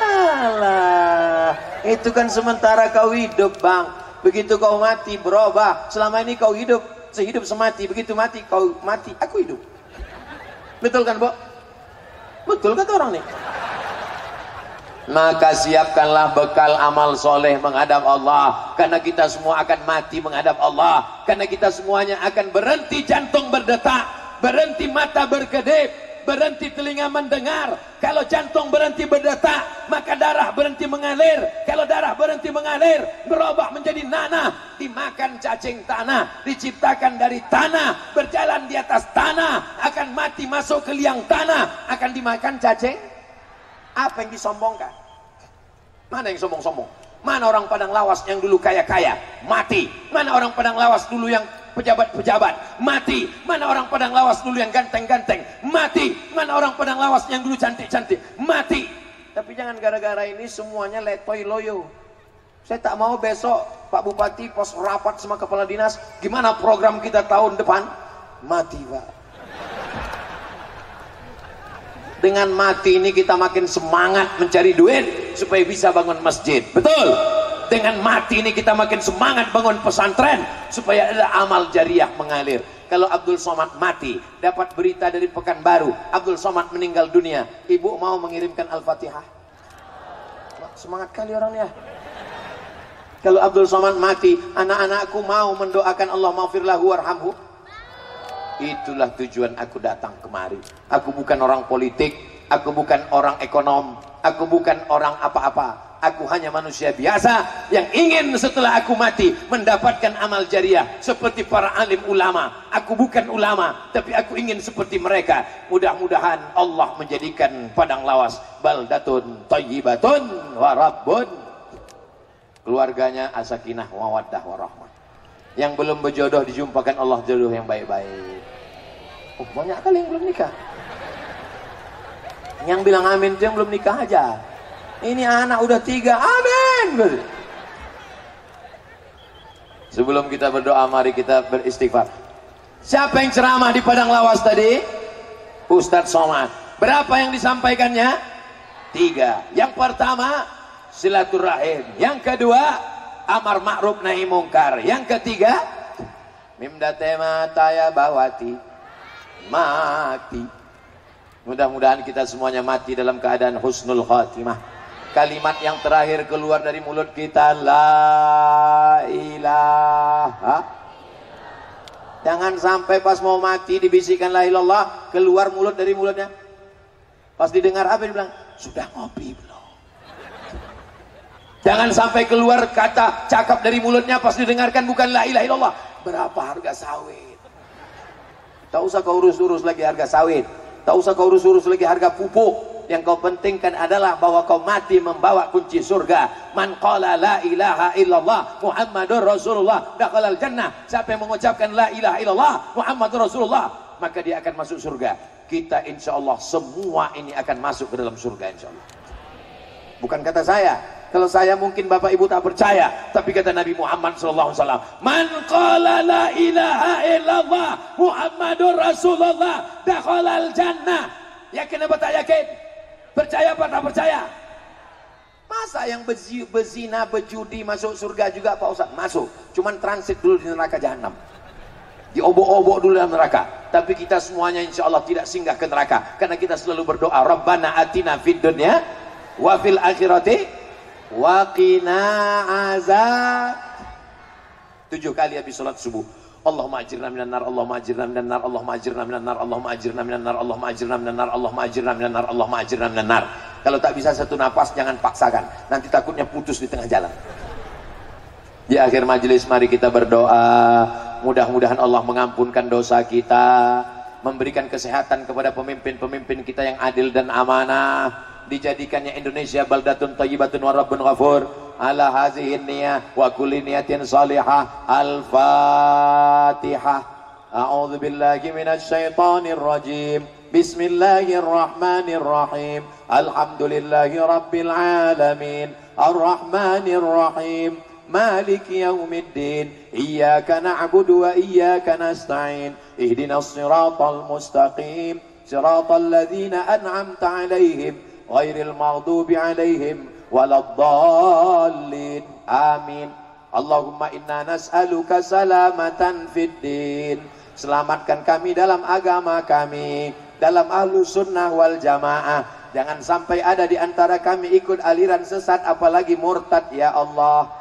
[SPEAKER 1] Alah, itu kan sementara kau hidup, bang. Begitu kau mati berubah. Selama ini kau hidup sehidup semati, begitu mati kau mati, aku hidup. Betul kan, Bo? Betul kata orang nih. Maka siapkanlah bekal amal soleh menghadap Allah, karena kita semua akan mati menghadap Allah, karena kita semuanya akan berhenti jantung berdetak, berhenti mata berkedip, berhenti telinga mendengar. Kalau jantung berhenti berdetak, maka darah berhenti mengalir. Kalau darah berhenti mengalir, berubah menjadi nanah, dimakan cacing tanah, diciptakan dari tanah, berjalan di atas tanah, akan mati masuk ke liang tanah, akan dimakan cacing. Apa yang disombongkan? Mana yang sombong-sombong? Mana orang Padang Lawas yang dulu kaya-kaya? Mati. Mana orang Padang Lawas dulu yang pejabat-pejabat? Mati. Mana orang Padang Lawas dulu yang ganteng-ganteng? Mati. Mana orang Padang Lawas yang dulu cantik-cantik? Mati. Tapi jangan gara-gara ini semuanya letoy loyo. Saya tak mau besok Pak Bupati pos rapat sama kepala dinas, gimana program kita tahun depan? Mati, Pak. Dengan mati ini kita makin semangat mencari duit supaya bisa bangun masjid. Betul? Dengan mati ini kita makin semangat bangun pesantren supaya ada amal jariah mengalir. Kalau Abdul Somad mati, dapat berita dari Pekanbaru, Abdul Somad meninggal dunia, ibu mau mengirimkan Al-Fatihah? Semangat kali orangnya. Kalau Abdul Somad mati, anak-anakku mau mendoakan Allah maghfirlahu warhamhu. Itulah tujuan aku datang kemari. Aku bukan orang politik, aku bukan orang ekonom, aku bukan orang apa-apa. Aku hanya manusia biasa yang ingin setelah aku mati mendapatkan amal jariah seperti para alim ulama. Aku bukan ulama, tapi aku ingin seperti mereka. Mudah-mudahan Allah menjadikan Padang Lawas baldatun thayyibatun wa rabbun, keluarganya asakinah mawaddah warahmah. Yang belum berjodoh dijumpakan Allah jodoh yang baik-baik. Oh, banyak kali yang belum nikah. Yang bilang amin itu yang belum nikah aja. Ini anak udah 3, amin. Sebelum kita berdoa, mari kita beristighfar. Siapa yang ceramah di Padang Lawas tadi? Ustadz Somad. Berapa yang disampaikannya? 3. Yang pertama silaturahim, yang kedua amar ma'ruf nahi mungkar, yang ketiga mimdatema taya bawati, mati. Mudah-mudahan kita semuanya mati dalam keadaan husnul khatimah. Kalimat yang terakhir keluar dari mulut kita, la ilaha. Jangan sampai pas mau mati dibisikkan la ilallah, keluar mulut dari mulutnya, pas didengar apa dibilang, sudah ngopi belum? Jangan sampai keluar kata cakap dari mulutnya pas didengarkan bukan la ilaha illallah. Berapa harga sawit? Tak usah kau urus-urus lagi harga sawit. Tak usah kau urus-urus lagi harga pupuk. Yang kau pentingkan adalah bahwa kau mati membawa kunci surga. Man qala la ilaha illallah Muhammadur Rasulullah dakhalal jannah. Siapa yang mengucapkan la ilaha illallah Muhammadur Rasulullah, maka dia akan masuk surga. Kita insya Allah semua ini akan masuk ke dalam surga insya Allah. Bukan kata saya. Kalau saya mungkin Bapak Ibu tak percaya, tapi kata Nabi Muhammad SAW, man qala la ilaha illallah Muhammadur Rasulullah dakhalal jannah. Yakin apa tak yakin? Percaya apa tak percaya? Masa yang berzina, berjudi masuk surga juga Pak Ustaz? Masuk, cuman transit dulu di neraka jahanam, diobok-obok dulu dalam neraka. Tapi kita semuanya insya Allah tidak singgah ke neraka, karena kita selalu berdoa, Rabbana atina fid dunya wa fil akhirati wa qina azab. 7 kali habis sholat subuh, Allahumma ajirna minan nar, Allahumma ajirna minan nar, Allahumma ajirna minan nar, Allahumma ajirna minan nar, Allahumma ajirna minan nar, Allahumma ajirna minan nar, Allahumma ajirna minan nar. Kalau tak bisa satu nafas jangan paksakan, nanti takutnya putus di tengah jalan. Di akhir majelis mari kita berdoa, mudah-mudahan Allah mengampunkan dosa kita, memberikan kesehatan kepada pemimpin-pemimpin kita yang adil dan amanah, dijadikannya Indonesia baldatun thayyibatun wa rabbun ghafur. Ala hazihin niyah wa kulli niyatin salihah. Al-Fatihah. A'udzu billahi minasy syaithanir rajim. Bismillahirrahmanirrahim. Alhamdulillahi rabbil alamin. Arrahmanir rahim. Maliki yaumiddin. Iyyaka na'budu wa iyyaka nasta'in. Ihdinas siratal mustaqim. Siratal ladzina an'amta 'alaihim ghairil maghdubi 'alaihim waladdallin. Amin. Allahumma inna nas'aluka salamatan fid din. Selamatkan kami dalam agama kami, dalam ahlus sunnah wal jamaah. Jangan sampai ada di antara kami ikut aliran sesat apalagi murtad ya Allah.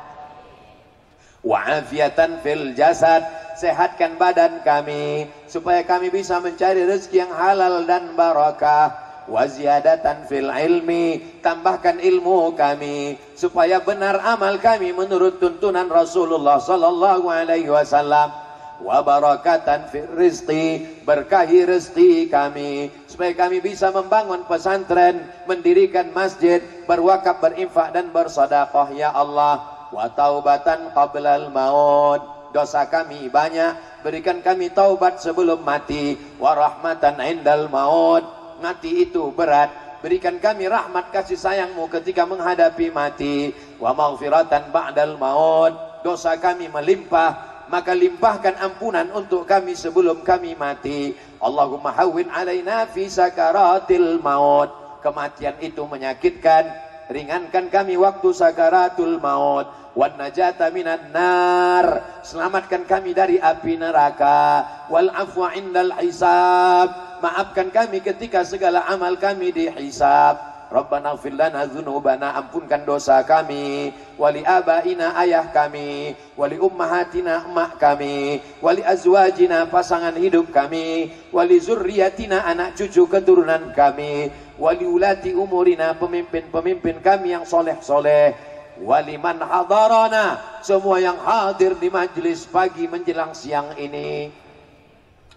[SPEAKER 1] Wa'afiatan fil jasad. Sehatkan badan kami supaya kami bisa mencari rezeki yang halal dan barakah. Wa ziyadatan fil ilmi. Tambahkan ilmu kami supaya benar amal kami menurut tuntunan Rasulullah sallallahu alaihi wasallam. Wa barakatan fil rizqi. Berkahi rezeki kami supaya kami bisa membangun pesantren, mendirikan masjid, berwakaf, berinfak dan bersedekah ya Allah. Wa taubatan qablal maut. Dosa kami banyak, berikan kami taubat sebelum mati. Wa rahmatan indal maut. Mati itu berat, berikan kami rahmat kasih sayangmu ketika menghadapi mati. Wa maghfiratan ba'dal maut. Dosa kami melimpah, maka limpahkan ampunan untuk kami sebelum kami mati. Allahumma hawwin alaina fi sakaratil maut. Kematian itu menyakitkan, ringankan kami waktu sakaratul maut. Wan najata minan nar. Selamatkan kami dari api neraka. Wal afwa indal hisab. Maafkan kami ketika segala amal kami dihisab. Rabbana ighfir lana dzunubana. Ampunkan dosa kami. Wali abaina ayah kami. Wali ummahatina emak kami. Wali azwajina pasangan hidup kami. Wali zurriyatina anak cucu keturunan kami. Wali ulati umurina pemimpin-pemimpin kami yang soleh-soleh. Waliman hadarana. Semua yang hadir di majlis pagi menjelang siang ini.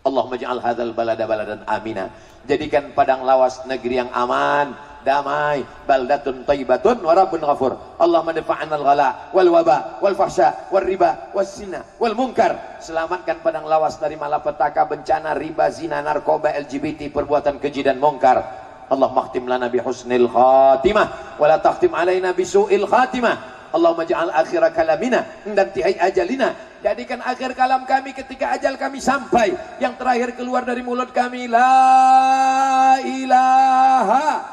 [SPEAKER 1] Allahumma ja'al hadzal balada baladan amina. Jadikan Padang Lawas negeri yang aman, damai, baldatun thayyibatun wa rabbun ghafur. Allahumma dafa'anal ghala wal waba wal fahsya wal riba was zina wal munkar. Selamatkan Padang Lawas dari malapetaka, bencana, riba, zina, narkoba, LGBT, perbuatan keji dan munkar. Allahumma khtim lana bi husnil khatimah wa la takhtim alaina bi su'il khatimah. Allahumma ja'al akhira kalamina dan tihai ajalina. Jadikan akhir kalam kami ketika ajal kami sampai, yang terakhir keluar dari mulut kami la ilaha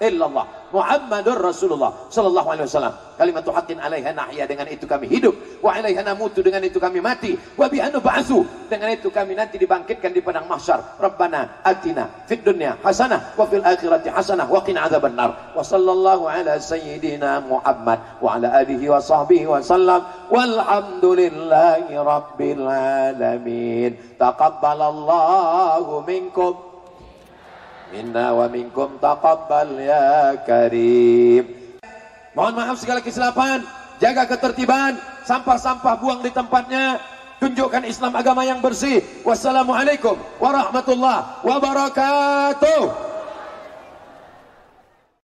[SPEAKER 1] illallah Muhammadur Rasulullah sallallahu alaihi wasallam. Kalimatu haqqin 'alaiha nahya, dengan itu kami hidup. Wa 'alaiha namutu, dengan itu kami mati. Wa biha nub'atsu, dengan itu kami nanti dibangkitkan di padang mahsyar. Rabbana atina fid dunya hasanah wa fil akhirati hasanah wa qina adzabannar. Wa sallallahu ala sayyidina Muhammad wa ala alihi wa sahbihi wa sallam. Walhamdulillahi rabbil alamin. Taqabbalallahu minkum minna wa minkum taqabbal ya karim.
[SPEAKER 2] Mohon maaf segala kesilapan. Jaga ketertiban, sampah-sampah buang di tempatnya. Tunjukkan Islam agama yang bersih. Wassalamualaikum warahmatullahi wabarakatuh.